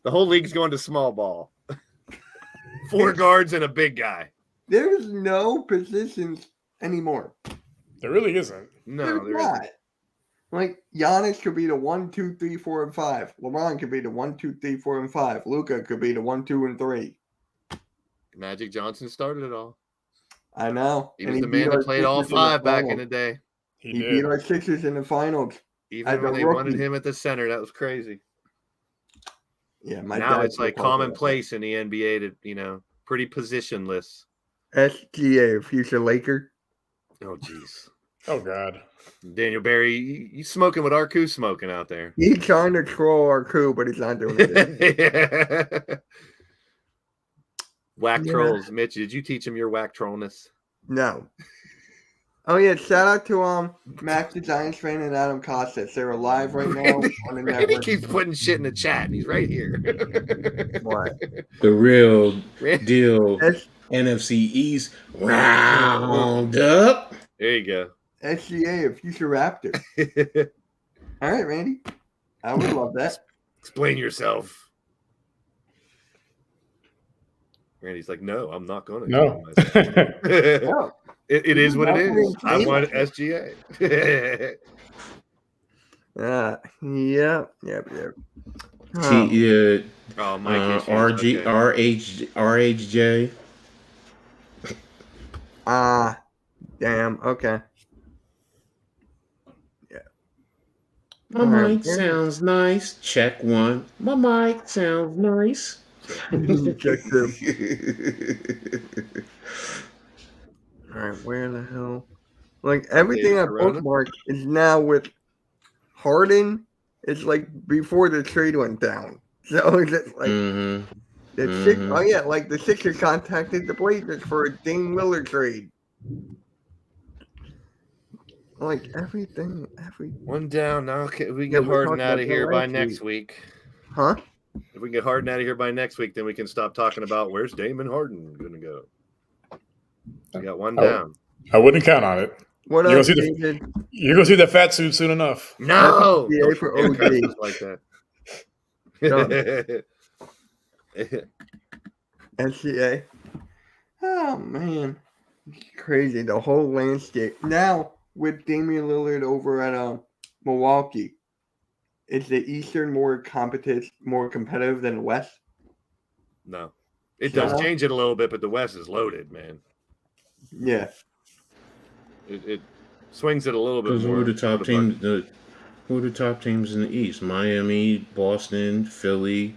The whole league's going to small ball. 4 guards and a big guy. There's no positions anymore. There really isn't. No, there not. Like Giannis could be the 1, 2, 3, 4, and 5. LeBron could be the 1, 2, 3, 4, and 5. Luka could be the 1, 2, and 3. Magic Johnson started it all. I know. He was the man that played all 5 back in the day. He beat our Sixers in the finals. Even when they wanted him at the center, that was crazy. Yeah, now it's like commonplace in the NBA to, pretty positionless. SGA, future Laker. Oh, jeez. Oh, God. Daniel Barry, you smoking what Arku's smoking out there. He's trying to troll Arku, but he's not doing it. Whack trolls. Mitch, did you teach him your whack trollness? No. Oh yeah, shout out to Max the Giants fan and Adam Costas. They're live right now on the Randy network. keeps putting shit in the chat, and he's right here. What? The real Randy- deal S- NFC East roundup. There you go. SGA, a future Raptor. All right, Randy. I would love that. Explain yourself. Randy's like, no, I'm not going to. No. Oh, It is what it is. I Nothing. want SGA. Yep. Oh, Mike. RHJ. Damn. Okay. My mic sounds nice. Check one. My mic sounds nice. Check them. All right, where the hell? Like everything I bookmarked is now with Harden. It's like before the trade went down. So it's like Mm-hmm. oh yeah, like the Sixers contacted the Blazers for a Dame Lillard trade. Like everything. One down. Now we Yeah, get we're Harden talking out of about here that by last next week. Huh? If we can get Harden out of here by next week, then we can stop talking about where's Damon Harden going to go. We got one down. I wouldn't count on it. What You're up, gonna see David? You're gonna see that fat suit soon enough. No, SGA for don't OG. curse like that. SGA. Oh man, it's crazy. The whole landscape now with Damian Lillard over at Milwaukee. Is the Eastern more competitive than the West? No, it does change it a little bit, but the West is loaded, man. Yeah, it swings it a little bit Because more. who are the top teams? Who are the top teams in the East? Miami, Boston, Philly,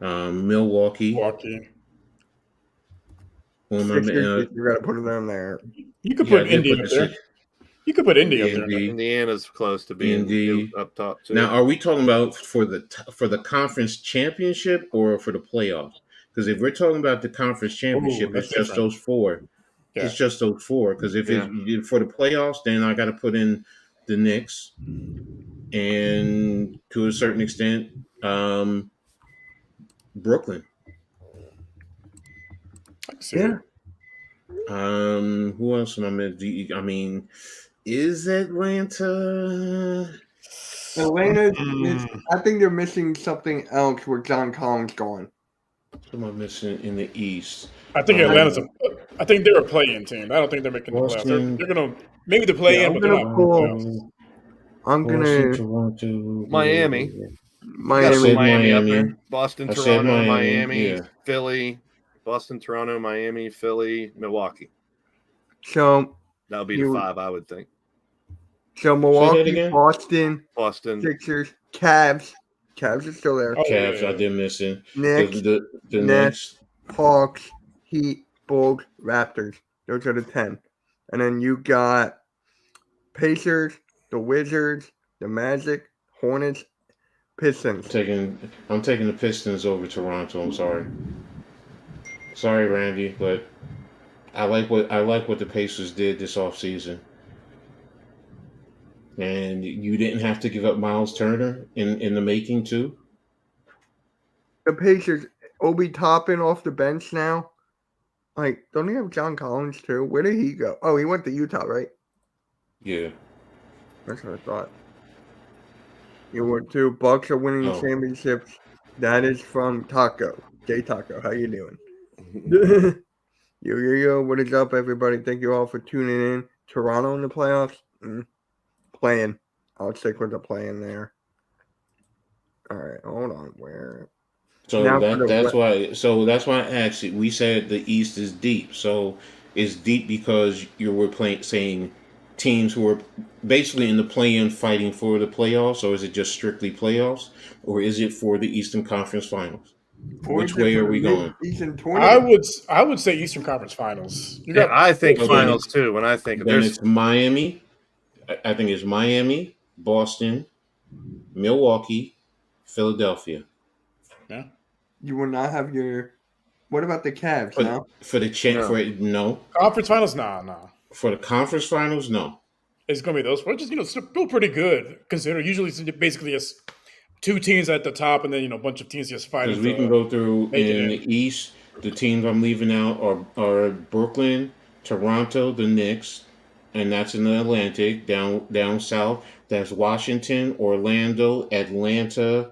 Milwaukee. Sixers, you got to put them there. You could put Indy up there. You could put Indy up there. Indiana's close to being up top too. Now, are we talking about for the conference championship or for the playoffs? Because if we're talking about the conference championship, it's just those four. Yeah. It's just those four. Because if it's for the playoffs, then I got to put in the Knicks, and to a certain extent, Brooklyn. Yeah. Who else am I meant? I mean, is Atlanta? I think they're missing something else where John Collins gone. What am I missing in the East? I think Atlanta's. I think they're a play-in team. I don't think they're making the playoffs. They're gonna maybe the play-in, but they're not. I'm gonna Toronto, Miami. Miami up there. Boston, Toronto, Miami, yeah. Philly. Boston, Toronto, Miami, Philly, Milwaukee. So that'll be the five, I would think. So Milwaukee, Boston, Sixers, Cavs. Cavs are still there. Cavs, I did miss it. Knicks, the Nets, Hawks, Heat, Bulls, Raptors. Those are the 10. And then you got Pacers, the Wizards, the Magic, Hornets, Pistons. I'm taking the Pistons over Toronto. I'm sorry. Sorry, Randy, but I like what the Pacers did this offseason. And you didn't have to give up Miles Turner in the making too. The Pacers, Obi Toppin off the bench now. Like, don't they have John Collins too? Where did he go? Oh, he went to Utah, right? Yeah. That's what I thought. You went to Bucks are winning championships. That is from Taco. J Taco, how you doing? Yo, what is up, everybody? Thank you all for tuning in. Toronto in the playoffs? Playing. I'll stick with the playing there. All right, hold on. Where? So that's why I asked you. We said the East is deep. So it's deep because you were saying teams who are basically in the play-in fighting for the playoffs, or is it just strictly playoffs, or is it for the Eastern Conference Finals? Which way are we going? I would say Eastern Conference Finals. I think finals too. When I think then it's Miami. I think it's Miami, Boston, Milwaukee, Philadelphia. Yeah. You will not have your. What about the Cavs? For the no. Conference Finals? Nah. For the conference finals, no. It's going to be those, which is still pretty good considering usually it's basically just two teams at the top and then a bunch of teams just fighting. Because we can go through in the East. The teams I'm leaving out are Brooklyn, Toronto, the Knicks, and that's in the Atlantic. Down south, that's Washington, Orlando, Atlanta.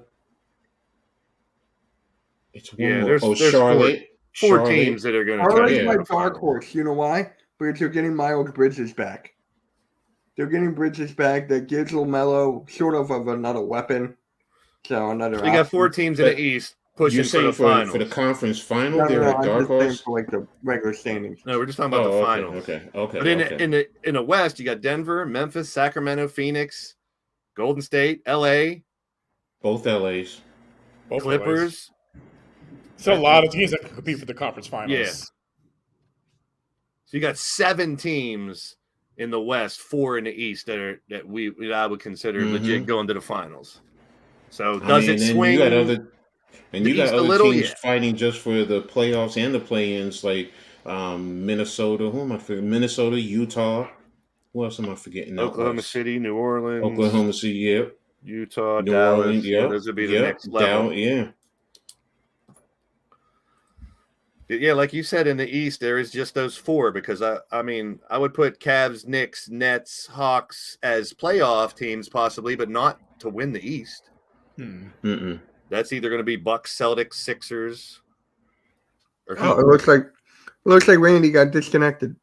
It's one more. There's Charlotte. Four teams that are going to try Charlotte's to my get dark horse. You know why? Because they're getting Miles Bridges back. They're getting Bridges back. That gives LaMelo sort of another weapon. So another. We got 4 teams in the East pushing for the finals. For the conference final, No, they're I'm a dark just saying horse. for like the regular standings. No, we're just talking about the finals. Okay. But in the West, you got Denver, Memphis, Sacramento, Phoenix, Golden State, LA, both LAs, Both Clippers. It's a lot of teams that can compete for the conference finals. Yeah. So you got 7 teams in the West, 4 in the East that I would consider legit going to the finals. So does it swing? You got other teams Yeah. fighting just for the playoffs and the play-ins, like Minnesota. Who am I forgetting? Minnesota, Utah. Who else am I forgetting? Oklahoma City, New Orleans. Oklahoma City, yep. Utah, New Dallas. Orleans, Yeah, yep. those would be the next level. Yeah. Yeah, like you said, in the East, there is just those 4 because I mean, I would put Cavs, Knicks, Nets, Hawks as playoff teams possibly, but not to win the East. That's either going to be Bucks, Celtics, Sixers, or Heat. Oh, it looks like Randy got disconnected.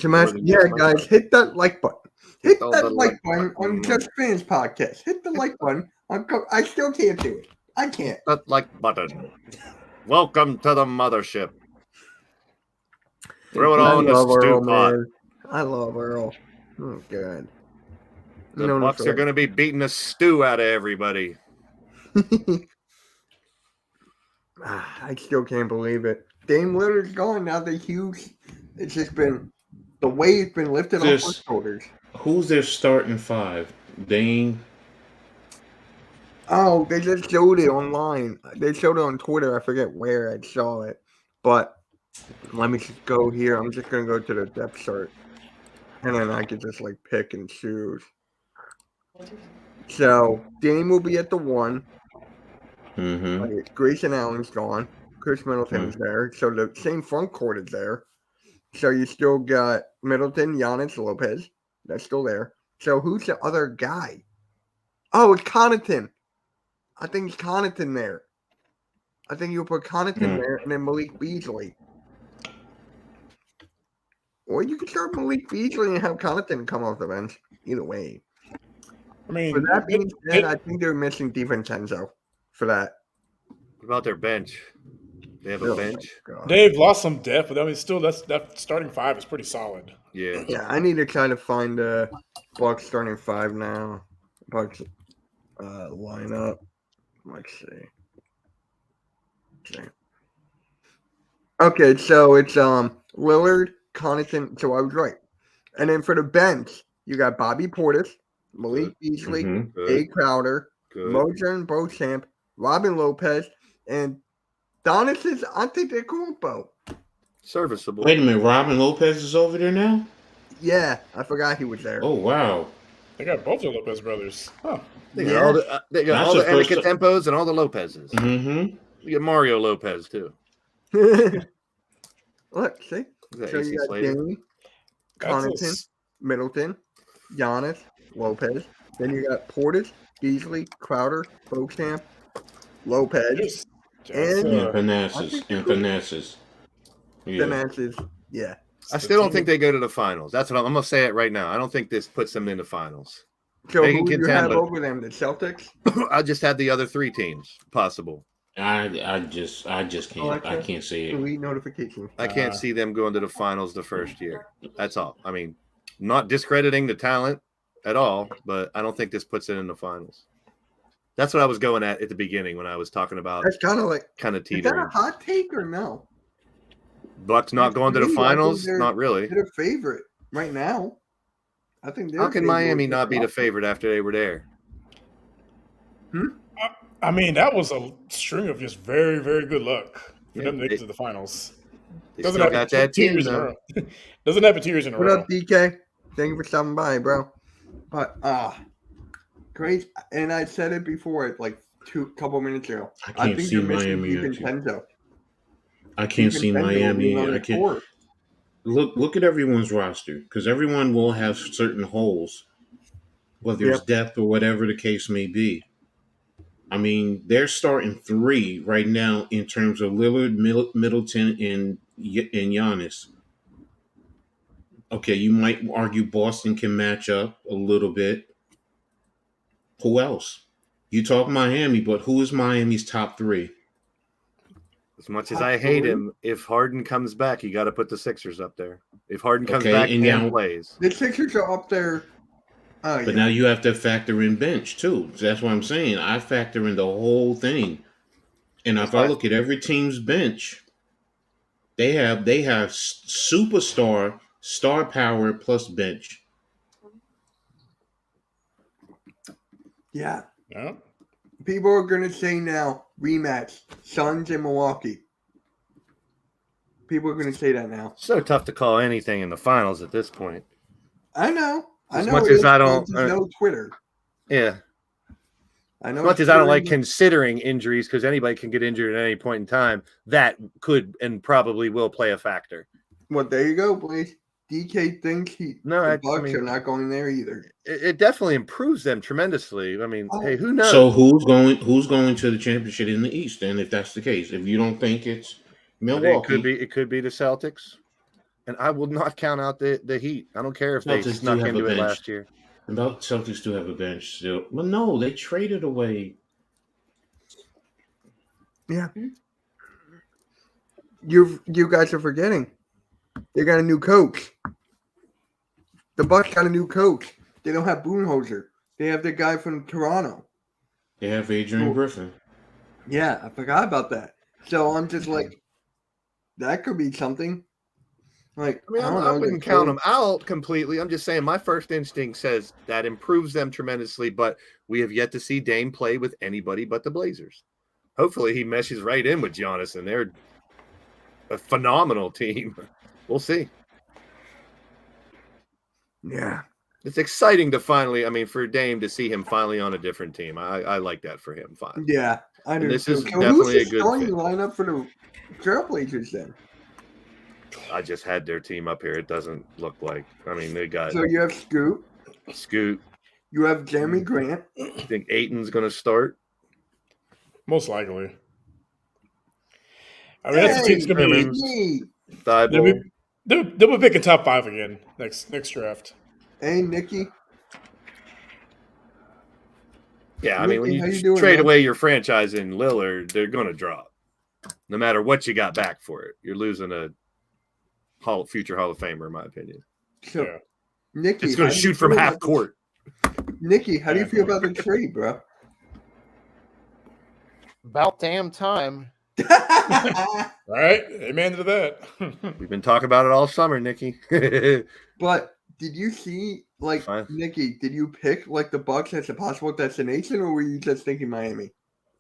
Yeah, guys, hit that like button. Hit that like button on Just Fans Podcast. Hit the like button. I still can't do it. I can't. That like button. Welcome to the mothership. Throw it all in the stew pot. Man. I love Earl. Oh, God. The Bucks are going to be beating the stew out of everybody. I still can't believe it. Dame Lillard's gone now. It's just been the weight's been lifted off his shoulders. Who's their starting 5? Dame. Oh, they just showed it online. They showed it on Twitter. I forget where I saw it. But let me just go here. I'm just going to go to the depth chart. And then I could just pick and choose. So, Dame will be at the 1. Grayson Allen's gone. Chris Middleton's there. So, the same front court is there. So, you still got Middleton, Giannis, Lopez. That's still there. So, who's the other guy? Oh, it's Connaughton. I think it's Connaughton there. I think you'll put Connaughton there and then Malik Beasley. Or you could start Malik Beasley and have Connaughton come off the bench. Either way. I mean, for that being said, I think they're missing DiVincenzo for that. What about their bench? They have a bench. They've lost some depth, but I mean, still, that starting 5 is pretty solid. Yeah. Yeah, I need to try to find a Bucks starting 5 now. Bucks lineup. Let's see. Okay, so it's Lillard, Connaughton. So I was right. And then for the bench, you got Bobby Portis, Malik Beasley, Jay Crowder, Mojo Beauchamp, Robin Lopez, and Donis Antetokounmpo. Serviceable. Wait a minute, Robin Lopez is over there now? Yeah, I forgot he was there. Oh, wow. They got both the Lopez brothers. Huh. They got all the Antetokounmpos and all the Lopezes. You get Mario Lopez, too. Look, see? So you got Dame, Connaughton, Middleton, Giannis, Lopez. Then you got Portis, Beasley, Crowder, Beauchamp, Lopez, and Thanasis. Yeah. I still don't think they go to the finals. That's what I'm going to say it right now. I don't think this puts them in the finals. So who do you have over them? The Celtics? I just had the other 3 teams possible. I just can't. I can't see it. Delete notification. I can't see them going to the finals the first year. That's all. I mean, not discrediting the talent at all, but I don't think this puts it in the finals. That's what I was going at the beginning when I was talking about. That's kind of teetering. Is that a hot take or no? Bucks not going to the finals? Not really. They're a favorite right now. I think. How can Miami not be the favorite after they were there? I mean, that was a string of just very, very good luck for them to get to the finals. They Doesn't still happen got that 2 team years in a though. row. Doesn't happen 2 years in a What row. up, DK? Thank you for stopping by, bro. But great. And I said it before, like couple minutes ago. I I can't think see you're missing Miami. DiVincenzo. I can't see Miami. I can't look at everyone's roster because everyone will have certain holes, whether it's depth or whatever the case may be. I mean, they're starting 3 right now in terms of Lillard, Middleton, and Giannis. Okay, you might argue Boston can match up a little bit. Who else? You talk Miami, but who is Miami's top 3? As much as I hate him, if Harden comes back, you got to put the Sixers up there. If Harden comes back and now, plays, the Sixers are up there. But now you have to factor in bench too. So that's what I'm saying. I factor in the whole thing, and if I look at every team's bench, they have superstar star power plus bench. Yeah. Yeah. People are going to say now, rematch, Suns and Milwaukee. People are going to say that now. So tough to call anything in the finals at this point. I know. As much as I don't know Twitter. Yeah. I know. As much as I don't like considering injuries, because anybody can get injured at any point in time, that could and probably will play a factor. Well, there you go, Blaze. DK thinks the Bucks are not going there either. It definitely improves them tremendously. I mean, hey, who knows? So who's going to the championship in the East? And if that's the case, if you don't think it's Milwaukee, it could be the Celtics, and I will not count out the Heat. I don't care if they snuck into it last year. And the Celtics do have a bench still. Well, no, they traded away. Yeah, you guys are forgetting. They got a new coach. The Bucks got a new coach. They don't have Budenholzer. They have the guy from Toronto. They have Adrian Griffin. Yeah, I forgot about that. So I'm just like, that could be something. Like, I mean, I wouldn't count them out completely. I'm just saying my first instinct says that improves them tremendously, but we have yet to see Dame play with anybody but the Blazers. Hopefully he meshes right in with Giannis, and they're a phenomenal team. We'll see. Yeah. It's exciting to finally, for Dame to see him finally on a different team. I like that for him. Fine. Yeah, I do. And this too. is definitely a good starting lineup for the Trailblazers then. I just had their team up here. It doesn't look like. They got. So you have Scoot. You have Jeremy Grant. I think Ayton's going to start. Most likely. That's the team's going to be. They'll be picking top 5 again next draft. Hey, Nikki. Yeah, when you trade away your franchise in Lillard, they're going to drop. No matter what you got back for it. You're losing a future Hall of Famer, in my opinion. So, yeah. Nikki, it's going to shoot from half court. Nikki, how do you feel about the trade, bro? About damn time. Right? Amen to that. We've been talking about it all summer, Nikki. But did you see, Nikki, did you pick, the Bucks as a possible destination, or were you just thinking Miami?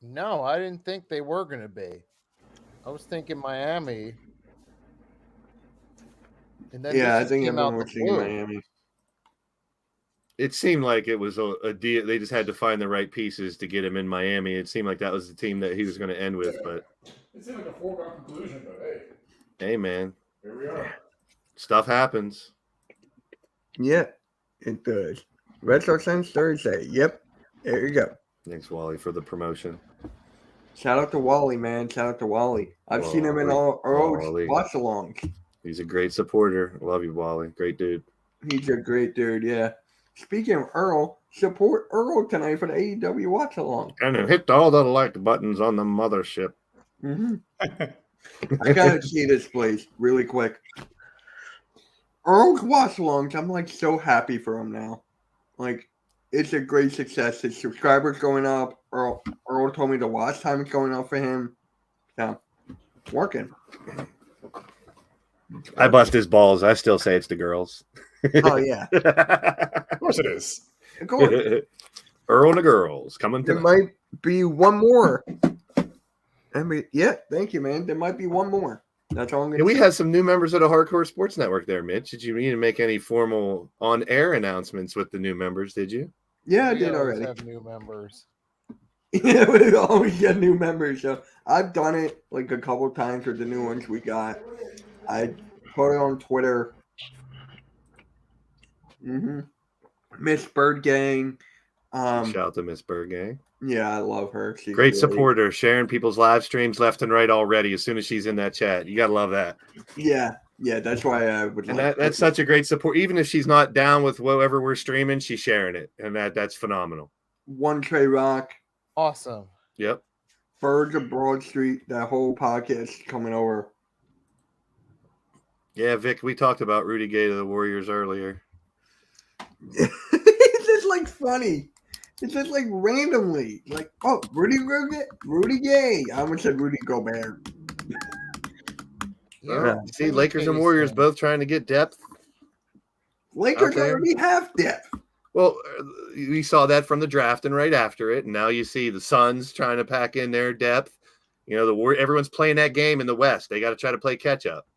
No, I didn't think they were going to be. I was thinking Miami. And then I think everyone was thinking Miami. It seemed like it was a deal. They just had to find the right pieces to get him in Miami. It seemed like that was the team that he was going to end with, but it seemed like a foregone conclusion. But hey, man, here we are. Stuff happens. Yeah, it does. Retro Sense Thursday. Yep, there you go. Thanks, Wally, for the promotion. Shout out to Wally, man. Shout out to Wally. I've seen him in all watch-alongs. He's a great supporter. Love you, Wally. Great dude. He's a great dude, yeah. Speaking of Earl, support Earl tonight for the AEW watch-along. And then hit all the like buttons on the mothership. Mm-hmm. I gotta see this place really quick. Earl's watch-alongs, I'm so happy for him now. It's a great success. His subscribers going up. Earl told me the watch time is going up for him. So, working. I bust his balls. I still say it's the girls. Oh, yeah. Of course it is. Of course. Earl and the girls coming There tonight. might be one more. Yeah, thank you, man. There might be one more. That's all I'm Yeah, gonna we say. had some new members of the Hardcore Sports Network there, Mitch. Did you need to make any formal on-air announcements with the new members? Did you? Yeah, I We did always already. have new members. Yeah, we always get new members. So I've done it like a couple times with the new ones we got. I put it on Twitter. Miss Bird Gang. Shout out to Miss Bergay. Yeah, I love her. She's Great supporter, sharing people's live streams left and right already as soon as she's in that chat. You got to love that. Yeah, that's why I would And like that's such a great support. Even if she's not down with whatever we're streaming, she's sharing it. And that's phenomenal. One Trey Rock. Awesome. Yep. Birds of Broad Street, that whole podcast coming over. Yeah, Vic, we talked about Rudy Gay to the Warriors earlier. It's just like funny. It's just like randomly. Like, oh, Rudy Gay. I almost said Rudy Gobert. See, Lakers and Warriors both trying to get depth. Lakers already have depth. Well, we saw that from the draft and right after it. And now you see the Suns trying to pack in their depth. You know, everyone's playing that game in the West. They got to try to play catch up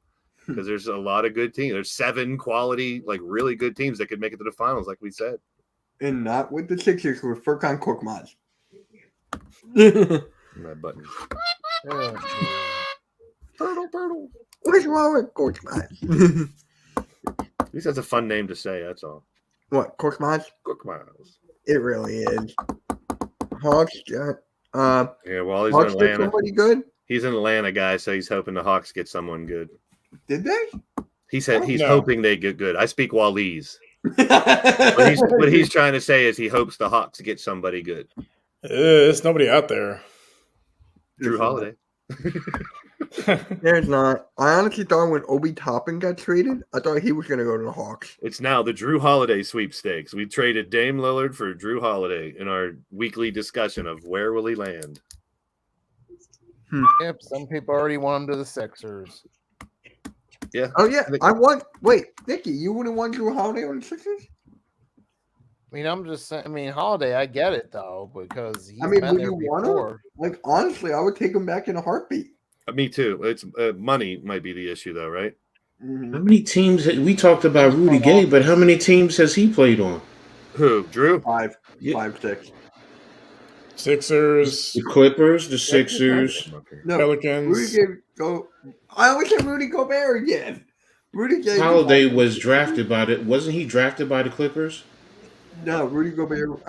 because there's a lot of good teams. There's 7 quality, like really good teams that could make it to the finals, like we said. And not with the Sixers with Furkan Korkmaz. That button. Turtle. What's wrong with Korkmaz? At least that's a fun name to say. That's all. What, Korkmaz? Korkmaz. It really is. Hawks, Yeah, well, he's Hawks in did Atlanta. somebody good? He's an Atlanta guy, so he's hoping the Hawks get someone good. Did they? He said he's No. hoping they get good. I speak Waleese. What he's trying to say is he hopes the Hawks get somebody good. There's nobody out there. Drew Holiday. There's not. I honestly thought when Obi Toppin got traded, I thought he was going to go to the Hawks. It's now the Drew Holiday sweepstakes. We traded Dame Lillard for Drew Holiday in our weekly discussion of where will he land. Yep, some people already want him to the Sixers. Yeah. Oh, yeah. Wait, Nikki, you wouldn't want Drew Holiday on the Sixers? I mean, I'm just saying. I mean, Holiday, I get it though because he's I mean, been would there you want before. him? Like, honestly, I would take him back in a heartbeat. Me too. It's money might be the issue though, right? How many teams we talked about Rudy Gay, but how many teams has he played on? Who? Drew? 5, Yeah. 5, 6. Sixers, The Clippers, the Sixers. No, Pelicans. Rudy Gay, go. I always said Rudy Gobert again. Rudy Gay. Holiday was drafted by wasn't he drafted by the Clippers? No, Rudy Gobert.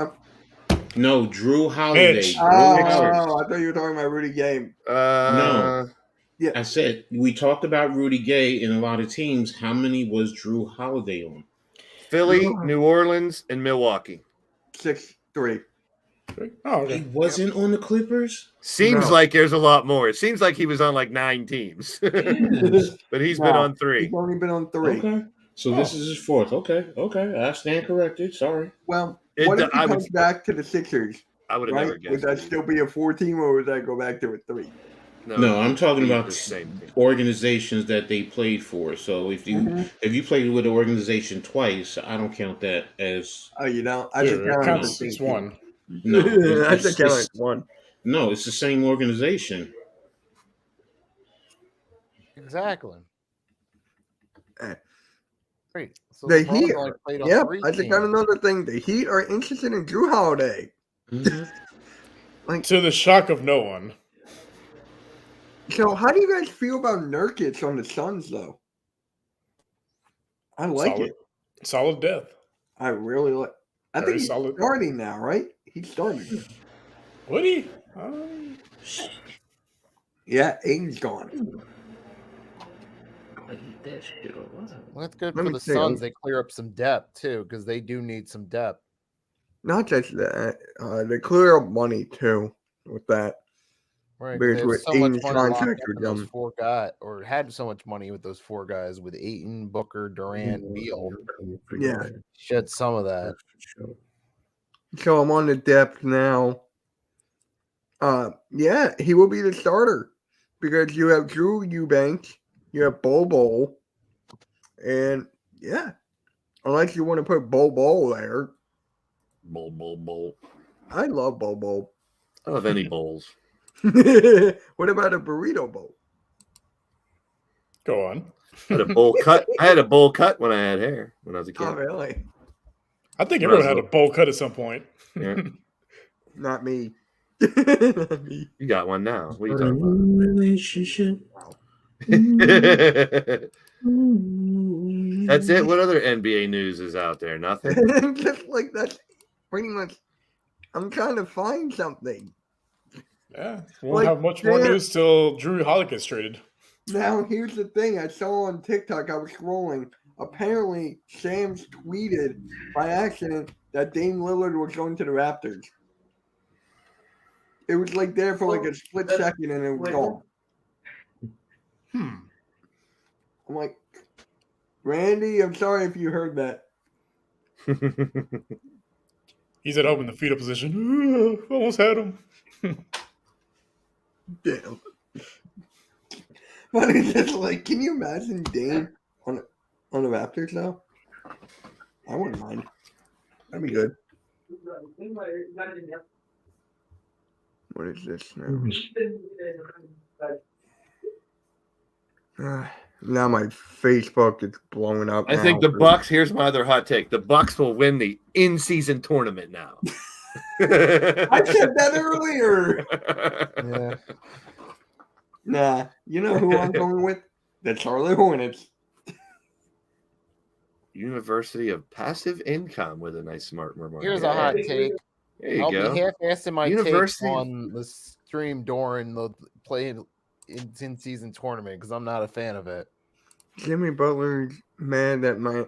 No, Drew Holiday. Mitch. Drew I Holiday. thought you were talking about Rudy Gay. No. I said we talked about Rudy Gay in a lot of teams. How many was Drew Holiday on? Philly, New Orleans, and Milwaukee. 6-3. Oh, okay. He wasn't on the Clippers? Seems No. like there's a lot more. It seems like he was on like 9 teams, but he's been on 3. He's only been on 3. Okay. So this is his 4th. Okay. I stand corrected. Sorry. Well, It- what if he I would- comes back to the Sixers? I would have Right? never Would guessed. that still be a 4-team, or would that go back to a 3? No, I'm talking about the same thing. organizations that they played for. So if you played with an organization twice, I don't count that as Oh, you know, I Yeah, should it count counts it as one. no. I It's, should count it's, it one. no, it's the same organization. Exactly. Eh. Great. So The Bronx Heat. only played on Yep, 3 I just got teams. another thing. The Heat are interested in Drew Holiday. To the shock of no one. So, how do you guys feel about Nurkic on the Suns, though? I like Solid. it. Solid depth. I really like. I Very think he's solid. starting now, right? He's starting. Would he? Yeah, Aiden's gone. Well, that's good Let for me the see, Suns. They clear up some depth too because they do need some depth. Not just that, they clear up money too with that. Right, 'cause Because they have with so much Aiden's money locked contract up with in those them. 4 guys, or had so much money with those 4 guys with Ayton, Booker, Durant, Beal. Yeah. Shed some of that. So I'm on the depth now. Yeah, he will be the starter because you have Drew Eubanks, you have Bol, and yeah, unless you want to put Bol there. Bowl. I love Bol. I don't have any bowls. What about a burrito bowl? Go on. I had a bowl cut. I had a bowl cut when I had hair when I was a kid. Oh, really? I think everyone had a bowl cut at some point. Yeah. Not me. Not me. You got one now. What are you talking about? Relationship. That's it. What other NBA news is out there? Nothing. Just like that's pretty much. I'm trying to find something. Yeah, won't have much more news till Drew Holiday gets traded. Now, here's the thing. I saw on TikTok, I was scrolling. Apparently, Shams tweeted by accident that Dame Lillard was going to the Raptors. It was like there for like a split second and it was gone. I'm like, Randy, I'm sorry if you heard that. He's at home in the fetal position. Almost had him. Damn. But it's just like, can you imagine Dame on the Raptors now? I wouldn't mind. That'd be good. What is this now? Now my Facebook is blowing up. I think the Bucks. Here's my other hot take: the Bucks will win the in-season tournament now. I said that earlier. Yeah. Nah, you know who I'm going with? The Charlotte Hornets. University of Passive Income with a nice smart remark. Here's a hot take. There you I'll go. be half-assing my University- take on the stream during the play in season tournament because I'm not a fan of it. Jimmy Butler's mad at my.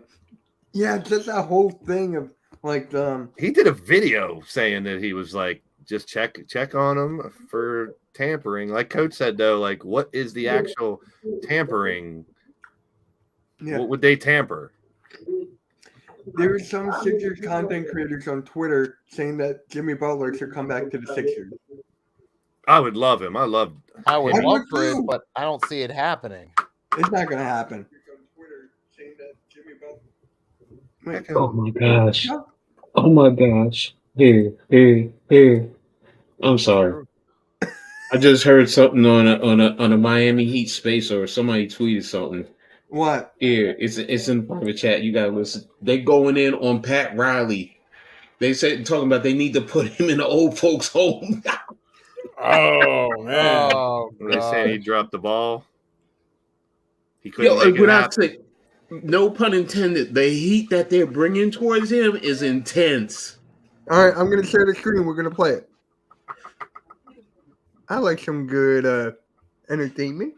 Yeah, just that whole thing of like He did a video saying that he was like, just check on him for tampering. Like Coach said though, like what is the actual tampering? Yeah. What would they tamper? There's some Sixers content creators on Twitter saying that Jimmy Butler should come back to the Sixers. I would love him. I would I love would for it, too. but I don't see it happening. It's not going to happen. Wait, Oh my gosh. Oh my gosh. Here. I'm sorry. I just heard something on a Miami Heat space or somebody tweeted something. What? Here, it's in the private chat. You gotta listen. They going in on Pat Riley. They said talking about they need to put him in the old folks' home. Oh man! Oh, They saying he dropped the ball. He Yo, couldn't make it when I happen. say, no pun intended, the heat that they're bringing towards him is intense. All right, I'm going to share the screen. We're going to play it. I like some good entertainment.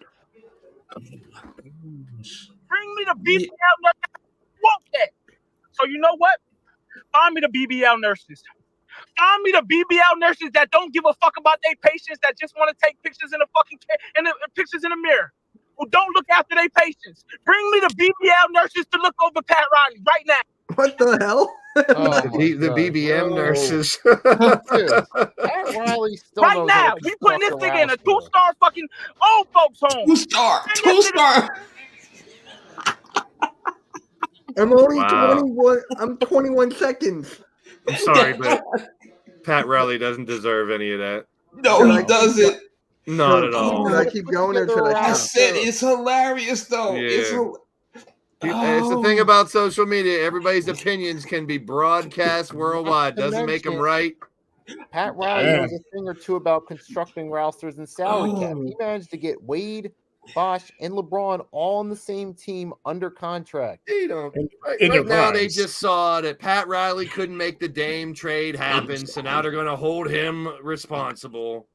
Bring me the BBL nurses. Want that. So you know what? Find me the BBL nurses. Find me the BBL nurses that don't give a fuck about their patients, that just want to take pictures in the fucking pictures in the mirror. Who don't look after their patients. Bring me the BBL nurses to look over Pat Riley right now. What the hell? Oh The BBM nurses. Pat Riley still Right knows how now, to we putting this construct nigga in a hospital. 2-star fucking old folks home. Two-star. I'm only Wow. 21. I'm 21 seconds. I'm sorry, but Pat Riley doesn't deserve any of that. No, he doesn't. Not at all. Should I keep going or should I I stop? said it's hilarious though. Yeah. It's the thing about social media. Everybody's opinions can be broadcast worldwide. Doesn't make them right. Pat Riley Yeah. knows a thing or two about constructing rosters and salary cap. He managed to get Wade, Bosh, and LeBron all on the same team under contract. You know, right in their now they primes. just saw that Pat Riley couldn't make the Dame trade happen, so now they're going to hold him responsible.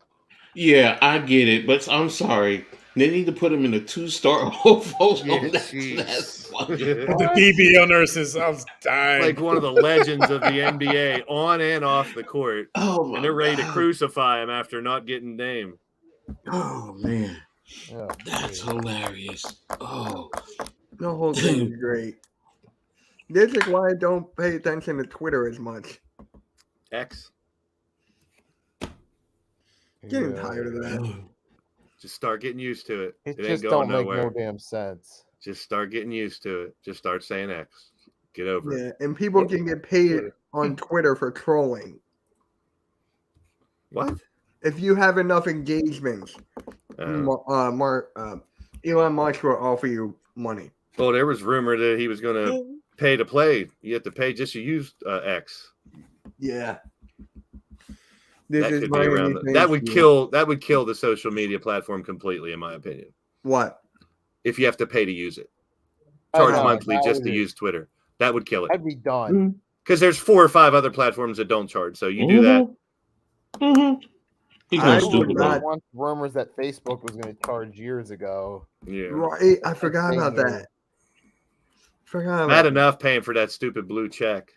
Yeah, I get it, but I'm sorry. They need to put him in a 2-star home. Yeah, That's jeez. funny. The BBL nurses, I was dying. Like one of the legends of the NBA on and off the court. Oh my And they're ready to God. crucify him after not getting Dame. Oh man, Yeah. that's hilarious. Oh, The whole thing is great. This is why I don't pay attention to Twitter as much. X. Getting tired of that. Just start getting used to it. It It ain't just going don't make nowhere. no damn sense. Just start getting used to it. Just start saying X. Get over it. Yeah, and people can get paid on Twitter for trolling. What? If you have enough engagements, Uh, Elon Musk will offer you money. Well, there was rumor that he was going to pay to play. You have to pay just to use X. Yeah. That could be around. That would kill the social media platform completely, in my opinion. What? If you have to pay to use it, charge monthly just to use Twitter, that would kill it. I'd be done. Because there's 4 or 5 other platforms that don't charge, so you do that. He's not stupid. Once rumors that Facebook was going to charge years ago. Yeah, right. I forgot about that. Bad enough paying for that stupid blue check.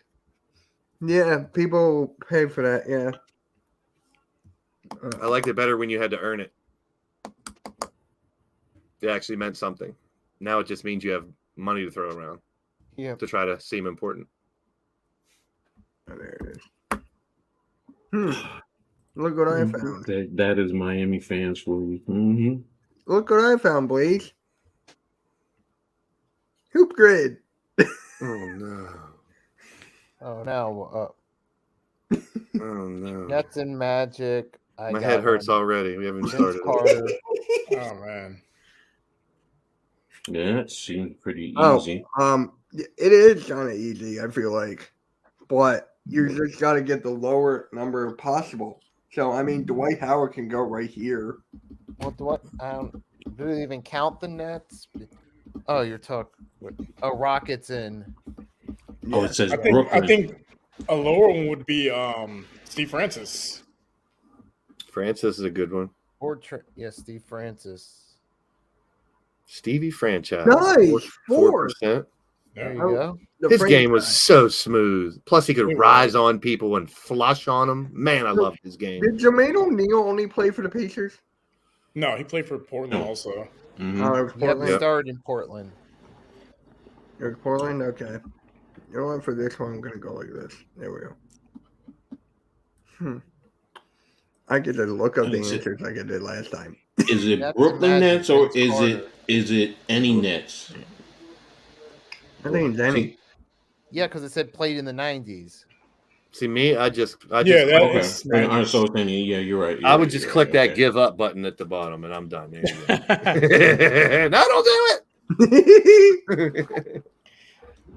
Yeah, people pay for that. Yeah. I liked it better when you had to earn it. It actually meant something. Now it just means you have money to throw around. Yeah. To try to seem important. Oh, there it is. Look what I found. That is Miami fans for you. Mm-hmm. Look what I found, Blaze. Hoop Grid. Oh no. Oh no. Oh no. Nets and Magic. My head hurts already. We haven't started. Oh man. Yeah, that seemed pretty easy. It is kind of easy, I feel like, but you just got to get the lower number possible. So I mean, Dwight Howard can go right here. What? Do they even count the Nets? Oh, you're talking. Rockets in. Oh, it says Brooklyn. I think a lower one would be Steve Francis. Francis is a good one. Steve Francis. Stevie franchise. Nice. 4%. There you go. His game was so smooth. Plus, he could rise on people and flush on them. Man, I loved his game. Did Jermaine O'Neal only play for the Pacers? No, he played for Portland also. Mm-hmm. He started in Portland. It was Portland? Okay. You know what? For this one, I'm going to go like this. There we go. I get the look of the answers like I did last time. Is it Brooklyn Nets or is it any Nets? I think it's any. Yeah, because it said played in the 90s. See me, I just So it's any. Yeah, you're right. I would just click that give up button at the bottom, and I'm done. No, don't do it.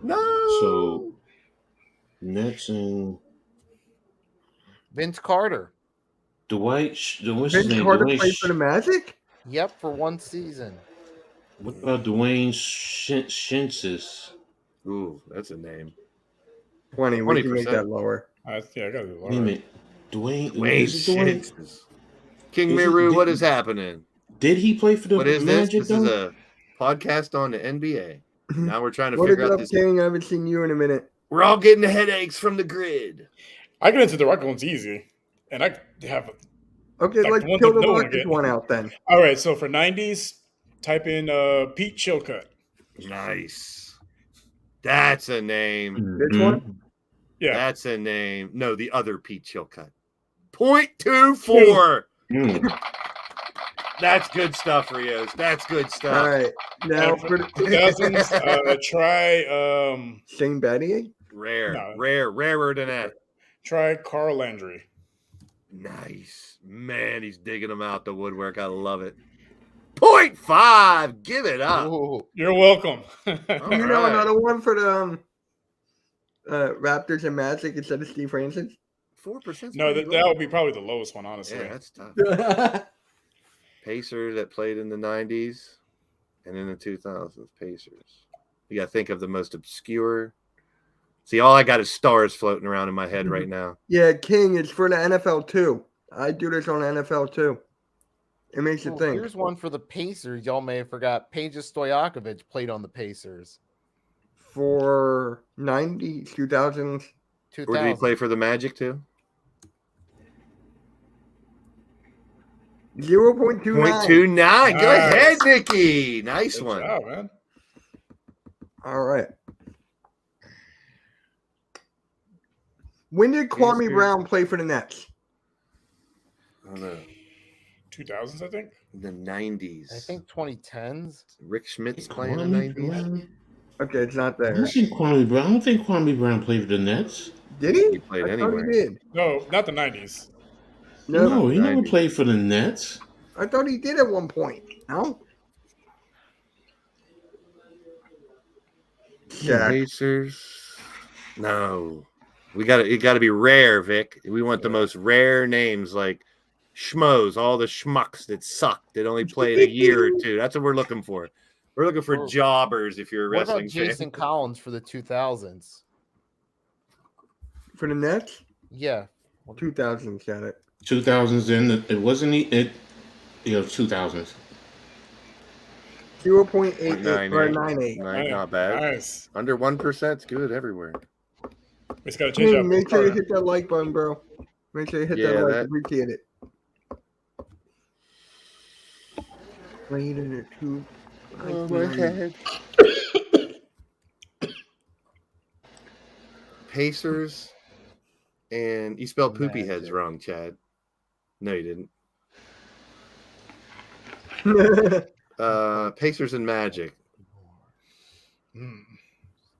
No. So Nets and Vince Carter. Dwight. What's his Vince name? Carter played for the Magic? Yep, for one season. What about Dwayne Shinsis? Ooh, that's a name. 20. We can make that lower. I got it lower. Wait a minute. Dwayne Shinsis. King Miru, what is happening? Did he play for the What is Magic? this? This is a podcast on the NBA. Now we're trying to figure out this. King? I haven't seen you in a minute. We're all getting the headaches from the grid. I get into the Rocket one's easy. And I have Okay, let's kill the Rockets one out then. All right, so for 90s, type in Pete Chilcutt. Nice. That's a name. This one? Yeah. That's a name. No, the other Pete Chilcutt. 0.24. That's good stuff, Rios. That's good stuff. All right. Now for the 2000s, try Shane Battier? Rarer than that. Try Carl Landry. Nice. Man, he's digging them out the woodwork. I love it. 0.5. Give it up. Ooh. You're welcome. Another one for the Raptors and Magic instead of Steve Francis? 4%. No, that would be probably the lowest one, honestly. Yeah, that's tough. Pacers that played in the 90s and in the 2000s. Pacers. You got to think of the most obscure. See, all I got is stars floating around in my head right now. Yeah, King is for the NFL too. I do this on NFL too. It makes you think. Here's one for the Pacers. Y'all may have forgot. Peja Stojakovic played on the Pacers. For 90s, 2000s. Or did he play for the Magic too? 0.29. 0.29. Nice. Go ahead, Nikki. Nice Good one. job, man. All right. When did Kwame Brown play for the Nets? I don't know. 2000s, I think. The 90s. I think 2010s. Rick Schmidt's playing in the 90s. Okay, it's not there. I don't think Kwame Brown played for the Nets. Did he? He played I anywhere. thought he did. No, not the 90s. No, he never 90s. played for the Nets. I thought he did at one point. No? Shaq. Pacers. No. It got to be rare, Vic. We want the most rare names like schmoes, all the schmucks that suck, that only played a year or two. That's what we're looking for. We're looking for jobbers if you're a What about wrestling Jason fan. Collins for the 2000s? For the Nets? Yeah. 2000s got it. 2000s it wasn't it 2000s. 0.88 or 98. Not bad. Nice. Under 1%, good everywhere. We just gotta change up. Make sure you hit that like button, bro. Make sure you hit that like. Appreciate it. Played in it too. Oh, my head. Pacers, and you spelled poopy heads wrong, Chad. No, you didn't. Pacers and Magic. I'm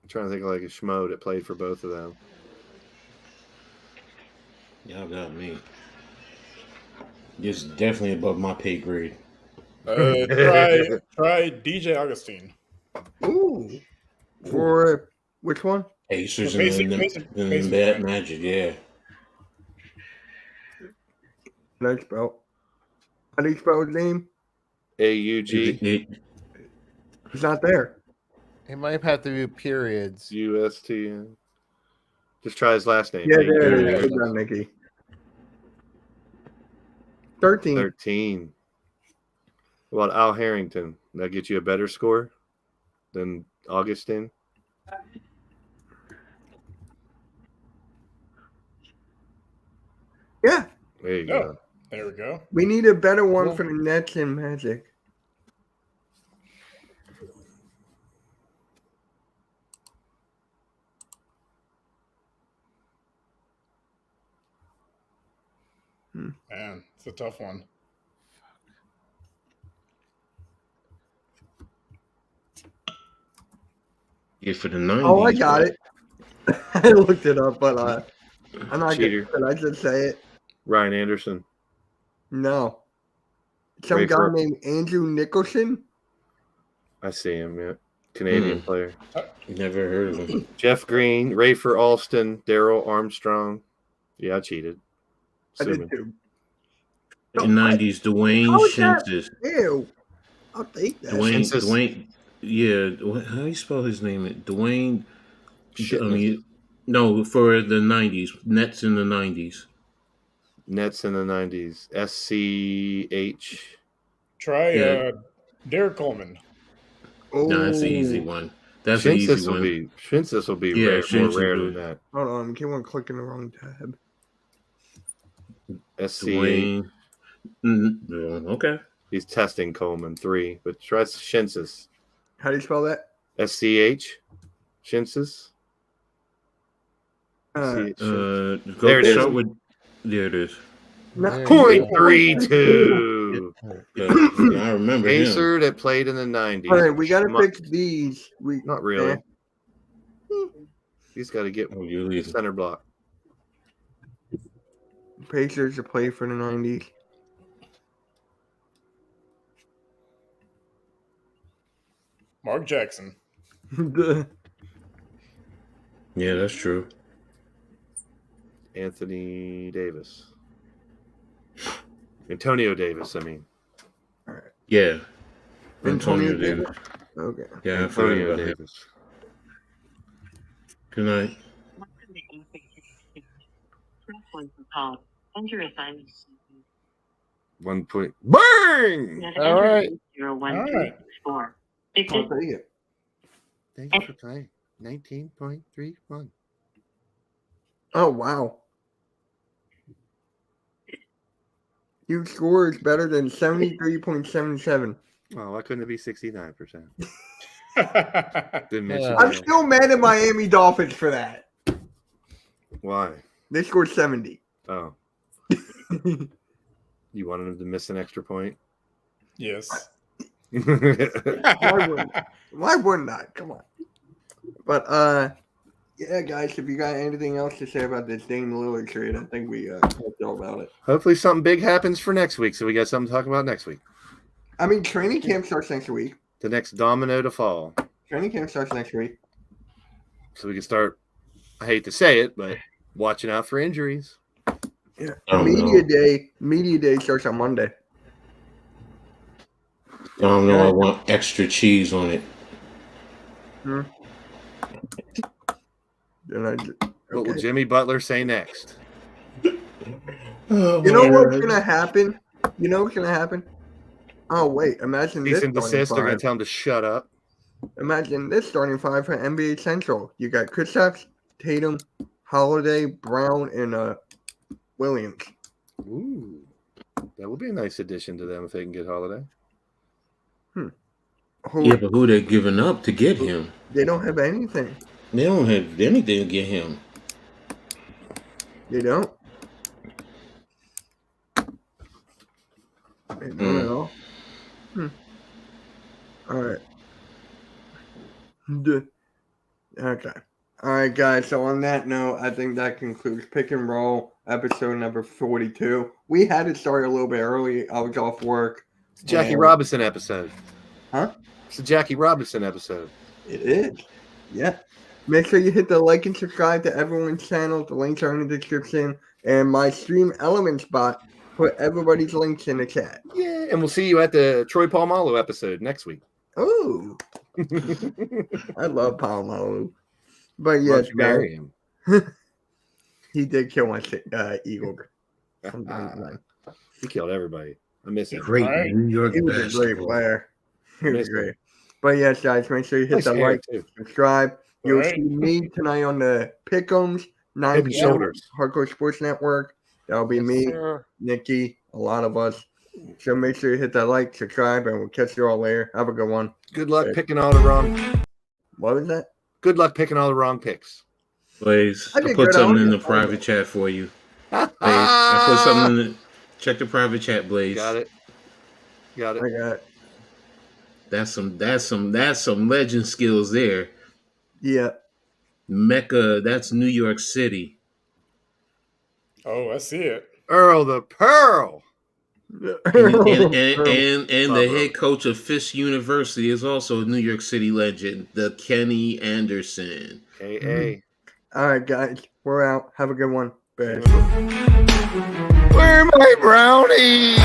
trying to think of like a schmo that played for both of them. Y'all got me. Just definitely above my pay grade. Try DJ Augustine. Ooh. For which one? Pacers Basic and that Magic, yeah. Nice spell. How do you spell his name? AUG. He's not there. He might have to do periods. UST. Just try his last name. Yeah, there. Good job, Nikki. 13. 13. What about Al Harrington? That get you a better score than Augustine? Yeah. There you go. There we go. We need a better one for the Nets and Magic. Man, it's a tough one. Yeah, for the 90s. Oh, I got it. I looked it up, but I'm not Cheater. Did I just say it? Ryan Anderson. No. Some guy named Andrew Nicholson. I see him, yeah. Canadian player. Never heard of him. Jeff Green, Rafer Alston, Daryl Armstrong. Yeah, I cheated. I Assuming. did too. In the 90s, Dwayne How is that? Shinsis. Ew. I'll take that. Dwayne, yeah. How do you spell his name? Dwayne. No, for the 90s. Nets in the 90s. Nets in the 90s. SCH. Try Derek Coleman. No, that's the easy one. That's the easy one. Shinsis will be Yeah, more rare than that. Hold on, keep on clicking the wrong tab. SCH. Okay. He's testing Coleman 3, but try Shinsis. How do you spell that? SCH. Shinsis. There it is. There it is. 0.32. I remember Pacer him. that played in the 90s. All right, we got to fix these. Not really. He's got to get center block. Pacers to play for the 90s. Mark Jackson. Yeah, that's true. Anthony Davis. Antonio Davis, I mean. All right. Yeah. Antonio Davis. Okay. Yeah, Antonio Davis. Good night. One point. Bang! All right. All right. I'll take it. Thank you for playing. 19.31. Oh, wow. Your score is better than 73.77. Oh, why couldn't it be 69%? Didn't mention Yeah. I'm that. still mad at Miami Dolphins for that. Why? They scored 70. Oh. You wanted him to miss an extra point? Yes. Why wouldn't I? Come on. But, yeah, guys, if you got anything else to say about this Dame Lillard trade, I think we talked all about it. Hopefully something big happens for next week, so we got something to talk about next week. I mean, training camp starts next week. The next domino to fall. Training camp starts next week. so we can start. I hate to say it, but watching out for injuries. Yeah. Oh, Media no. day. Media day starts on Monday. I don't know. I want extra cheese on it. Hmm. Then What will Jimmy Butler say next? Oh, You know my what's God. gonna happen? You know what's gonna happen? Oh wait, imagine this Cease and starting desist. They're going five. to tell him to shut up. Imagine this starting five for NBA Central. You got Kristaps, Tatum, Holiday, Brown, and Williams. Ooh, that would be a nice addition to them if they can get Holiday. Yeah, but who they giving up to get him? They don't have anything. They don't have anything to get him. They don't. They don't at all. All right. Okay. All right, guys. So on that note, I think that concludes Pick and Roll episode number 42. We had to start a little bit early. I was off work. It's a Jackie and- Robinson episode. Huh? It's a Jackie Robinson episode. It is. Yeah. Make sure you hit the like and subscribe to everyone's channel. The links are in the description. And my Stream Elements bot, put everybody's links in the chat. Yeah, and we'll see you at the Troy Polamalu episode next week. Oh, I love Palomalo. But Why yes, don't you marry him? he did kill my eagle. He killed everybody. I miss him. Great Right. New York He was a great basketball. player. He was Miss him. great. But yes, guys, make sure you hit Nice the hair, like, too. subscribe. You'll Right. see me tonight on the Pick'ems, 9 Head and p.m. shoulders. Hardcore Sports Network. That'll be Yes, me, sir. Nikki, a lot of us. So make sure you hit that like, subscribe, and we'll catch you all later. Have a good one. Good luck picking all the wrong. What was that? Good luck picking all the wrong picks. Blaze, I I did put good. something I in the only- private chat for you. Blaze, I put something in the. Check the private chat, Blaze. Got it. Got it. I got it. That's some legend skills there. Yeah. Mecca, that's New York City. Oh, I see it. Earl the Pearl. And the Bravo. head coach of Fisk University is also a New York City legend, the Kenny Anderson. K.A. All right, guys. We're out. Have a good one. Bye. Where are my brownies?